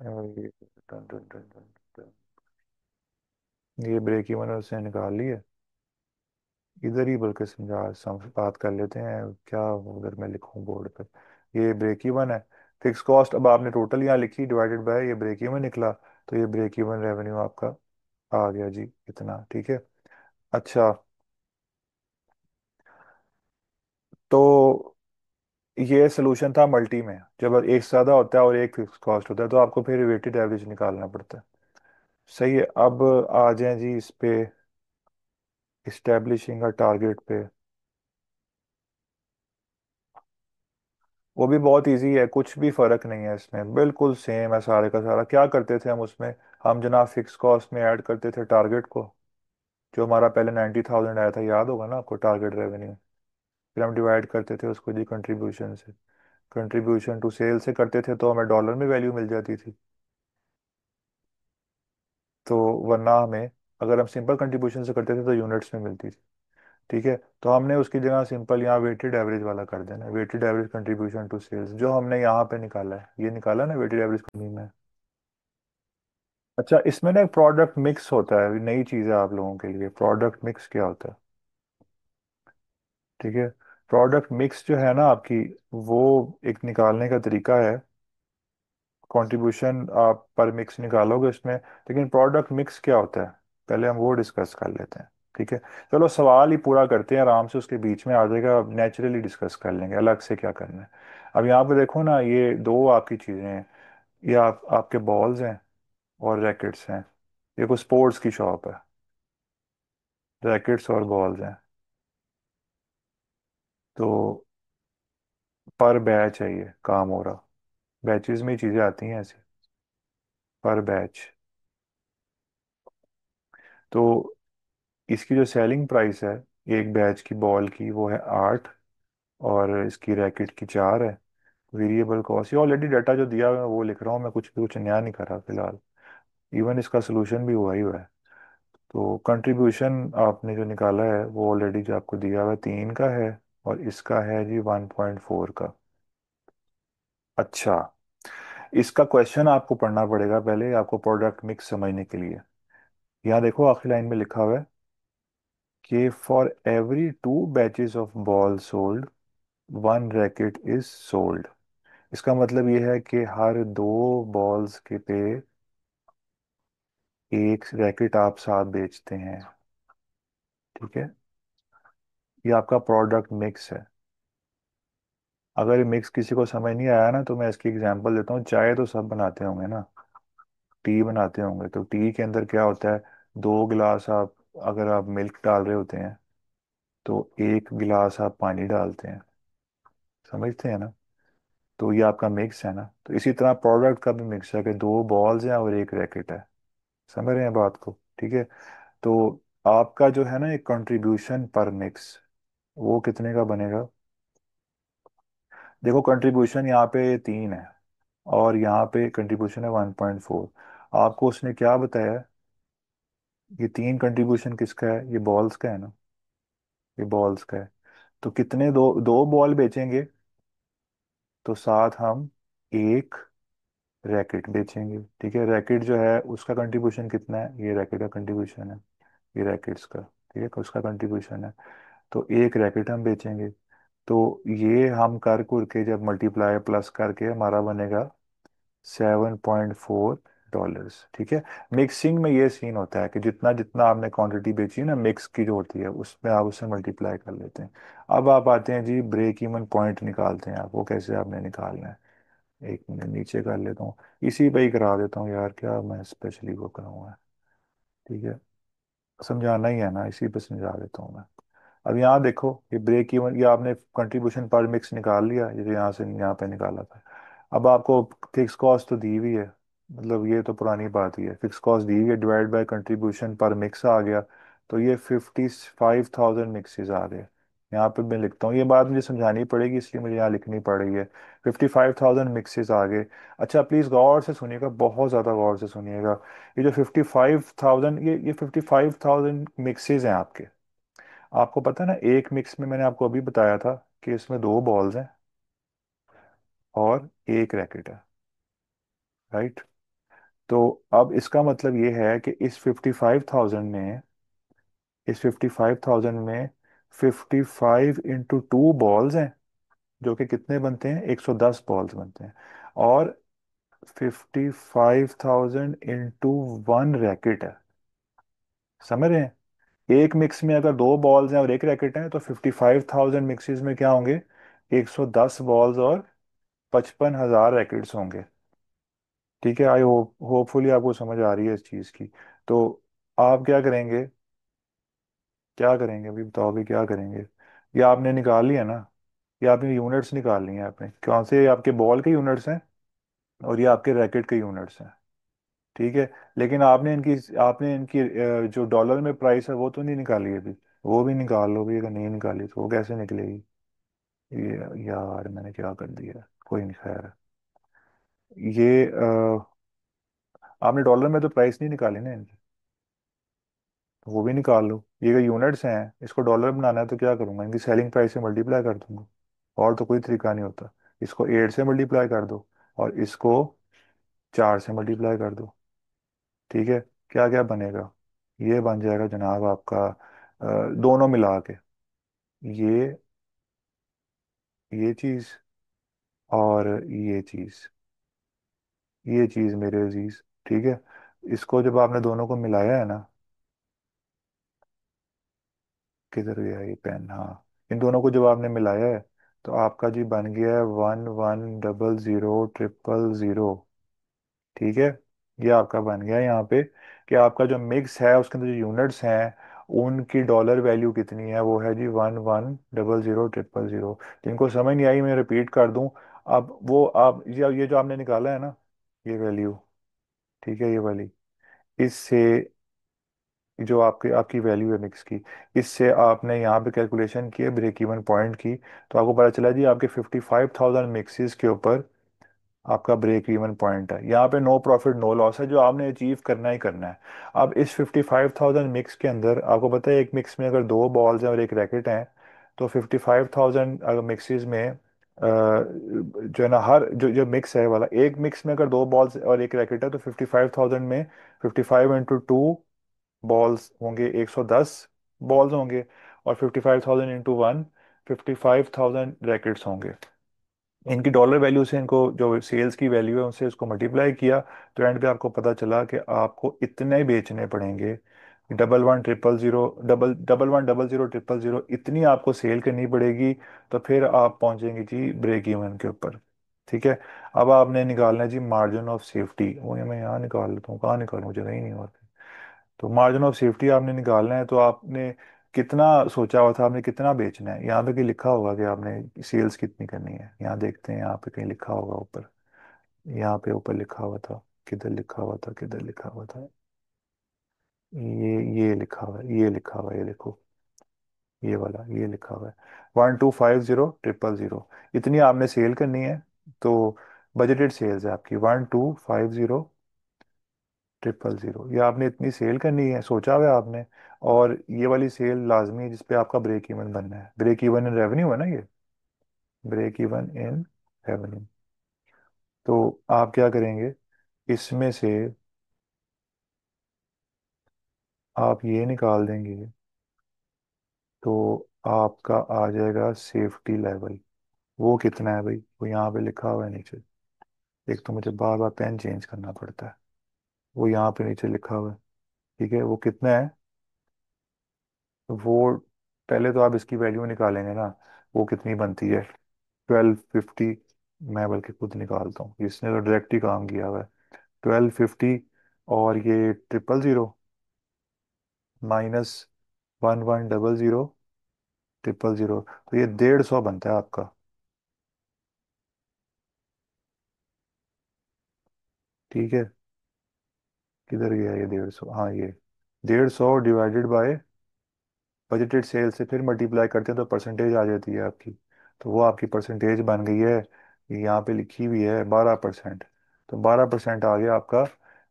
ये done done done done done. ये ब्रेक इवन उसने निकाल लिया, इधर ही बल्कि बात कर लेते हैं क्या, उधर मैं लिखूं बोर्ड पे। ये ब्रेक इवन है, फिक्स कॉस्ट अब आपने टोटल यहाँ लिखी डिवाइडेड बाय ये ब्रेक इवन निकला। तो ये ब्रेक इवन रेवेन्यू आपका आ गया जी इतना, ठीक है। अच्छा, तो ये सोल्यूशन था मल्टी में, जब एक सादा होता है और एक फिक्स कॉस्ट होता है तो आपको फिर वेटेड एवरेज निकालना पड़ता है। सही है, अब आ जाएं जी इस पे, इस्टेब्लिशिंग अ टारगेट पे। वो भी बहुत इजी है, कुछ भी फर्क नहीं है इसमें, बिल्कुल सेम है सारे का सारा। क्या करते थे हम उसमें, हम जनाब फिक्स कॉस्ट में ऐड करते थे टारगेट को, जो हमारा पहले 90,000 आया था, याद होगा ना आपको टारगेट रेवेन्यू। फिर हम डिवाइड करते थे उसको जी कंट्रीब्यूशन से, कंट्रीब्यूशन टू सेल से करते थे तो हमें डॉलर में वैल्यू मिल जाती थी। तो वरना हमें, अगर हम सिंपल कंट्रीब्यूशन से करते थे तो यूनिट्स में मिलती थी, ठीक है। तो हमने उसकी जगह सिंपल यहाँ वेटेड एवरेज वाला कर देना, weighted average contribution to sales, जो हमने यहाँ पे निकाला है, ये निकाला ना वेटेड एवरेज कंपनी में। अच्छा, इसमें ना एक प्रोडक्ट मिक्स होता है, नई चीज़ है आप लोगों के लिए, प्रोडक्ट मिक्स क्या होता है, ठीक है। प्रोडक्ट मिक्स जो है ना आपकी, वो एक निकालने का तरीका है। कंट्रीब्यूशन आप पर मिक्स निकालोगे उसमें, लेकिन प्रोडक्ट मिक्स क्या होता है, पहले हम वो डिस्कस कर लेते हैं, ठीक है। चलो सवाल ही पूरा करते हैं आराम से, उसके बीच में आ जाएगा, अब नेचुरली डिस्कस कर लेंगे अलग से क्या करना है। अब यहाँ पे देखो ना, ये दो आपकी चीज़ें हैं, ये आपके बॉल्स हैं और रैकेट्स हैं। ये कोई स्पोर्ट्स की शॉप है, रैकेट्स और बॉल्स हैं। तो पर बैच है ये काम हो रहा, बैचेस में ही चीज़ें आती हैं ऐसे, पर बैच। तो इसकी जो सेलिंग प्राइस है एक बैच की बॉल की, वो है 8, और इसकी रैकेट की 4 है। वेरिएबल कॉस्ट, ये ऑलरेडी डाटा जो दिया हुआ है वो लिख रहा हूँ मैं, कुछ नया नहीं कर रहा फिलहाल। इवन इसका सोल्यूशन भी हुआ ही हुआ है। तो कंट्रीब्यूशन आपने जो निकाला है वो ऑलरेडी जो आपको दिया हुआ है 3 का है, और इसका है जी 1.4 का। अच्छा, इसका क्वेश्चन आपको पढ़ना पड़ेगा पहले आपको प्रोडक्ट मिक्स समझने के लिए। यहाँ देखो आखिरी लाइन में लिखा हुआ है कि for every 2 batches of ball sold 1 racket is sold. इसका मतलब ये है कि हर 2 बॉल्स के पे एक रैकेट आप साथ बेचते हैं। ठीक है, ये आपका प्रोडक्ट मिक्स है। अगर ये मिक्स किसी को समझ नहीं आया ना, तो मैं इसकी एग्जांपल देता हूँ। चाय तो सब बनाते होंगे ना, टी बनाते होंगे, तो टी के अंदर क्या होता है, 2 गिलास आप, अगर आप मिल्क डाल रहे होते हैं तो 1 गिलास आप पानी डालते हैं, समझते हैं ना। तो ये आपका मिक्स है ना। तो इसी तरह प्रोडक्ट का भी मिक्स है कि 2 बॉल्स हैं और एक रैकेट है। समझ रहे हैं बात को, ठीक है। तो आपका जो है ना एक कंट्रीब्यूशन पर मिक्स, वो कितने का बनेगा। देखो कंट्रीब्यूशन यहाँ पे 3 है, और यहाँ पे कंट्रीब्यूशन है 1.4। आपको उसने क्या बताया, ये 3 कंट्रीब्यूशन किसका है, ये बॉल्स का है ना, ये बॉल्स का है। तो कितने, दो दो बॉल बेचेंगे तो साथ हम एक रैकेट बेचेंगे। ठीक है, रैकेट जो है उसका कंट्रीब्यूशन कितना है, ये रैकेट का कंट्रीब्यूशन है, ये रैकेट्स का, ठीक है, उसका कंट्रीब्यूशन है। तो एक रैकेट हम बेचेंगे। तो ये हम कर कुर के जब मल्टीप्लाई प्लस करके हमारा बनेगा $7.4। ठीक है। मिक्सिंग में ये सीन होता है कि जितना जितना आपने क्वांटिटी बेची है ना, मिक्स की जो होती है उसमें आप उससे मल्टीप्लाई कर लेते हैं। अब आप आते हैं जी ब्रेक इवन पॉइंट निकालते हैं, आप वो कैसे आपने निकालना है। एक मिनट नीचे कर लेता हूँ, इसी पे ही करा देता हूँ यार, क्या मैं स्पेशली वो कराऊंगा। ठीक है, समझाना ही है ना, इसी पे समझा देता हूँ मैं। अब यहाँ देखो, ये ब्रेक इवन, ये आपने कंट्रीब्यूशन पर मिक्स निकाल लिया, ये जो यहाँ से यहाँ पे निकाला था। अब आपको फिक्स कॉस्ट तो दी हुई है, मतलब ये तो पुरानी बात ही है, फिक्स कॉस्ट दी हुई है, डिवाइड बाय कंट्रीब्यूशन पर मिक्स आ गया। तो ये 55,000 मिक्सेस आ गए। यहाँ पे मैं लिखता हूँ, ये बात मुझे समझानी पड़ेगी इसलिए मुझे यहाँ लिखनी पड़ रही है। 55,000 मिक्सेस आ गए। अच्छा प्लीज़ गौर से सुनिएगा, बहुत ज़्यादा गौर से सुनिएगा। ये जो 55,000, ये 55,000 मिक्सेस हैं आपके। आपको पता है ना, एक मिक्स में मैंने आपको अभी बताया था कि इसमें 2 बॉल्स हैं और एक रैकेट है, राइट। तो अब इसका मतलब ये है कि इस 55,000 में 55 इंटू 2 बॉल्स हैं, जो कि कितने बनते हैं, 110 बॉल्स बनते हैं। और 55,000 इंटू 1 रैकेट है, समझ रहे हैं। एक मिक्स में अगर 2 बॉल्स हैं और एक रैकेट है, तो 55,000 मिक्सेस में क्या होंगे, 110 बॉल्स और 55,000 रैकेट्स होंगे। ठीक है, आई होपफुली आपको समझ आ रही है इस चीज़ की। तो आप क्या करेंगे, क्या करेंगे अभी बताओ, अभी क्या करेंगे। ये आपने निकाल लिया ना, ये आपने यूनिट्स निकाल ली हैं आपने, कौन से, ये आपके बॉल के यूनिट्स हैं और ये आपके रैकेट के यूनिट्स हैं। ठीक है, लेकिन आपने इनकी जो डॉलर में प्राइस है वो तो नहीं निकाली अभी। वो भी निकाल लो भी, अगर नहीं निकाली तो वो कैसे निकलेगी। ये यार मैंने क्या कर दिया, कोई नहीं, खैर। ये आपने डॉलर में तो प्राइस नहीं निकाली ना इनकी, तो वो भी निकाल लो। ये जो यूनिट्स हैं इसको डॉलर बनाना है तो क्या करूंगा, इनकी सेलिंग प्राइस से मल्टीप्लाई कर दूंगा। और तो कोई तरीका नहीं होता। इसको 8 से मल्टीप्लाई कर दो और इसको 4 से मल्टीप्लाई कर दो। ठीक है, क्या क्या बनेगा, ये बन जाएगा जनाब आपका दोनों मिला के, ये ये चीज़ और ये चीज़, ये चीज़ मेरे अजीज। ठीक है, इसको जब आपने दोनों को मिलाया है ना, किधर गया ये पेन, हाँ, इन दोनों को जब आपने मिलाया है तो आपका जी बन गया है 11000000। ठीक है, ये आपका बन गया है यहाँ पे कि आपका जो मिक्स है उसके अंदर जो यूनिट्स हैं उनकी डॉलर वैल्यू कितनी है, वो है जी 11000000। जिनको समझ नहीं आई मैं रिपीट कर दूं। अब वो आप ये जो आपने निकाला है ना, ये वैल्यू, ठीक है, ये वाली, इससे जो आपकी आपकी वैल्यू है मिक्स की, इससे आपने यहाँ पे कैलकुलेशन की है ब्रेक इवन पॉइंट की, तो आपको पता चला जी आपके 55,000 मिक्सिस के ऊपर आपका ब्रेक इवन पॉइंट है। यहाँ पे नो प्रॉफिट नो लॉस है, जो आपने अचीव करना ही करना है। अब इस 55,000 मिक्स के अंदर आपको पता है एक मिक्स में अगर दो बॉल्स हैं और एक रैकेट हैं, तो 55,000 अगर मिक्सिस में जो है ना, हर जो जो मिक्स है वाला, एक मिक्स में अगर दो बॉल्स और एक रैकेट है, तो 55,000 में 55 × 2 बॉल्स होंगे, 110 बॉल्स होंगे। और 55,000 इंटू वन, 55,000 रैकेट्स होंगे। इनकी डॉलर वैल्यू से इनको जो सेल्स की वैल्यू है उनसे इसको मल्टीप्लाई किया, तो एंड पे आपको पता चला कि आपको इतने ही बेचने पड़ेंगे। 11 000 double double one double zero triple zero इतनी आपको सेल करनी पड़ेगी, तो फिर आप पहुंचेंगे जी ब्रेक इवन के ऊपर। ठीक है। अब आपने निकालना है जी मार्जिन ऑफ सेफ्टी, वो ये मैं यहाँ निकाल लेता हूँ, कहाँ निकालूँ, मुझे नहीं नहीं होता। तो मार्जिन ऑफ सेफ्टी आपने निकालना है, तो आपने कितना सोचा हुआ था, आपने कितना बेचना है, यहाँ पे कहीं लिखा होगा कि आपने सेल्स कितनी करनी है, यहाँ देखते हैं, यहाँ पे कहीं लिखा होगा ऊपर, यहाँ पे ऊपर लिखा हुआ था, किधर लिखा हुआ था, किधर लिखा हुआ था, ये लिखा हुआ है, ये लिखा हुआ है, ये देखो, ये वाला ये लिखा हुआ है, 1250 000 इतनी आपने सेल करनी है। तो बजटेड सेल्स है आपकी 1250 000, ये आपने इतनी सेल करनी है, सोचा हुआ है आपने। और ये वाली सेल लाजमी है जिसपे आपका ब्रेक इवन बनना है, ब्रेक इवन इन रेवेन्यू है ना ये, ब्रेक इवन इन रेवेन्यू। तो आप क्या करेंगे, इसमें से आप ये निकाल देंगे, तो आपका आ जाएगा सेफ्टी लेवल। वो कितना है भाई, वो यहाँ पे लिखा हुआ है नीचे। एक तो मुझे बार बार पेन चेंज करना पड़ता है, वो यहाँ पे नीचे लिखा हुआ है। ठीक है, वो कितना है वो, पहले तो आप इसकी वैल्यू निकालेंगे ना, वो कितनी बनती है 1250। मैं बल्कि खुद निकालता हूँ, इसने तो डायरेक्ट ही काम किया हुआ है। 1250 और ये 000 माइनस 1100 000 तो ये 150 बनता है आपका। ठीक है, किधर गया ये 150, हाँ ये 150 डिवाइडेड बाय बजटेड सेल से फिर मल्टीप्लाई करते हैं तो परसेंटेज आ जाती है आपकी। तो वो आपकी परसेंटेज बन गई है, ये यहाँ पे लिखी हुई है 12%। तो 12% आ गया आपका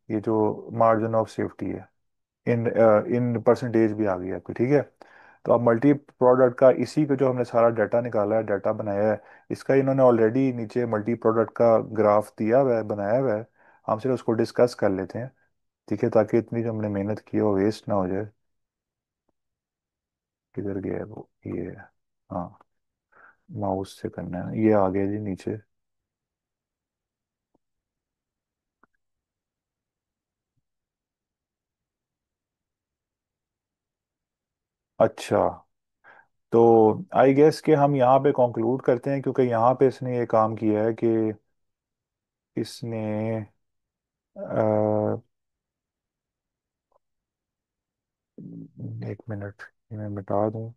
ये जो मार्जिन ऑफ सेफ्टी है, इन इन परसेंटेज भी आ गई है आपकी। ठीक है। तो अब मल्टी प्रोडक्ट का इसी को जो हमने सारा डाटा निकाला है, डाटा बनाया है, इसका इन्होंने ऑलरेडी नीचे मल्टी प्रोडक्ट का ग्राफ दिया हुआ है, बनाया हुआ है। हम सिर्फ उसको डिस्कस कर लेते हैं। ठीक है, ताकि इतनी जो हमने मेहनत की है वो वेस्ट ना हो जाए। किधर गया है वो, ये है। हाँ, माउस से करना है, ये आ गया जी नीचे। अच्छा, तो आई गेस कि हम यहाँ पे कंक्लूड करते हैं, क्योंकि यहाँ पे इसने ये काम किया है कि इसने एक मिनट, मैं मिटा दूं।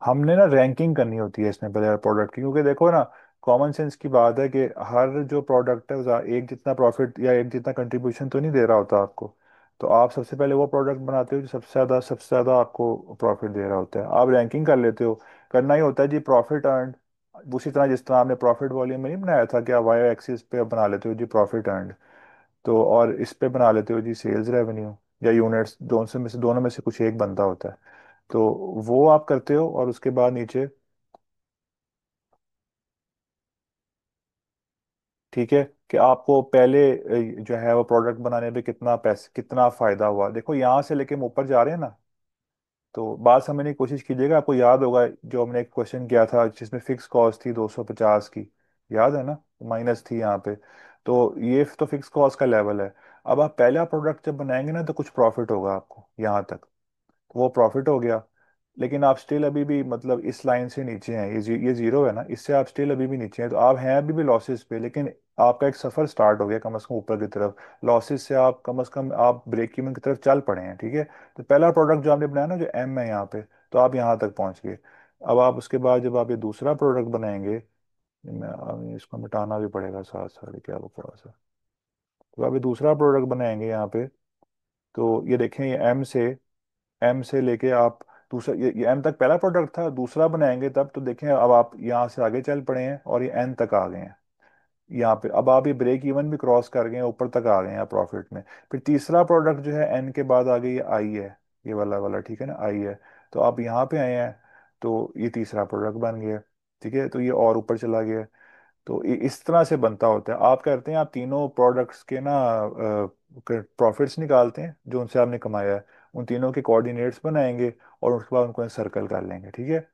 हमने ना रैंकिंग करनी होती है इसमें पहले प्रोडक्ट की, क्योंकि देखो ना, कॉमन सेंस की बात है कि हर जो प्रोडक्ट है एक जितना प्रॉफिट या एक जितना कंट्रीब्यूशन तो नहीं दे रहा होता आपको। तो आप सबसे पहले वो प्रोडक्ट बनाते हो जो सबसे ज़्यादा आपको प्रॉफिट दे रहा होता है, आप रैंकिंग कर लेते हो। करना ही होता है जी प्रॉफिट अर्न, उसी तरह जिस तरह आपने प्रॉफिट वॉल्यूम में नहीं बनाया था कि आप वाई एक्सिस पे बना लेते हो जी प्रॉफिट अर्न, तो और इस पे बना लेते हो जी सेल्स रेवेन्यू या यूनिट्स, दोनों में से कुछ एक बनता होता है। तो वो आप करते हो, और उसके बाद नीचे, ठीक है, कि आपको पहले जो है वो प्रोडक्ट बनाने पे कितना पैसे कितना फायदा हुआ, देखो यहाँ से लेके हम ऊपर जा रहे हैं ना। तो बात समझने की कोशिश कीजिएगा, आपको याद होगा जो हमने एक क्वेश्चन किया था जिसमें फिक्स कॉस्ट थी 250 की, याद है ना, माइनस थी यहाँ पे। तो ये तो फिक्स कॉस्ट का लेवल है। अब आप पहला प्रोडक्ट जब बनाएंगे ना, तो कुछ प्रॉफिट होगा आपको यहाँ तक, वो प्रॉफिट हो गया। लेकिन आप स्टिल अभी भी मतलब इस लाइन से नीचे हैं, ये जीरो है ना, इससे आप स्टिल अभी भी नीचे हैं, तो आप हैं अभी भी लॉसेस पे, लेकिन आपका एक सफर स्टार्ट हो गया कम से कम ऊपर की तरफ। लॉसेस से आप कम से कम आप ब्रेक इवन की तरफ चल पड़े हैं। ठीक है। तो पहला प्रोडक्ट जो आपने बनाया ना, जो एम है यहाँ पे, तो आप यहाँ तक पहुंच गए। अब आप उसके बाद जब आप ये दूसरा प्रोडक्ट बनाएंगे, अब इसको मिटाना भी पड़ेगा साथ साथ, क्या बकवास है। तो अभी दूसरा प्रोडक्ट बनाएंगे यहाँ पे। तो ये देखें, ये एम से लेके आप दूसरा, ये एम तक पहला प्रोडक्ट था, दूसरा बनाएंगे तब तो देखें अब आप यहाँ से आगे चल पड़े हैं और ये एन तक आ गए हैं। यहाँ पे अब आप ये ब्रेक इवन भी क्रॉस कर गए हैं, ऊपर तक आ गए हैं प्रॉफिट में। फिर तीसरा प्रोडक्ट जो है एन के बाद आ गई, ये आई है, ये वाला वाला, ठीक है ना, आई है। तो आप यहाँ पे आए हैं, तो ये तीसरा प्रोडक्ट बन गया। ठीक है, तो ये और ऊपर चला गया। तो इस तरह से बनता होता है। आप करते हैं, आप तीनों प्रोडक्ट्स के ना प्रॉफिट्स निकालते हैं जो उनसे आपने कमाया है, उन तीनों के कोऑर्डिनेट्स बनाएंगे और उसके बाद उनको सर्कल कर लेंगे, ठीक है।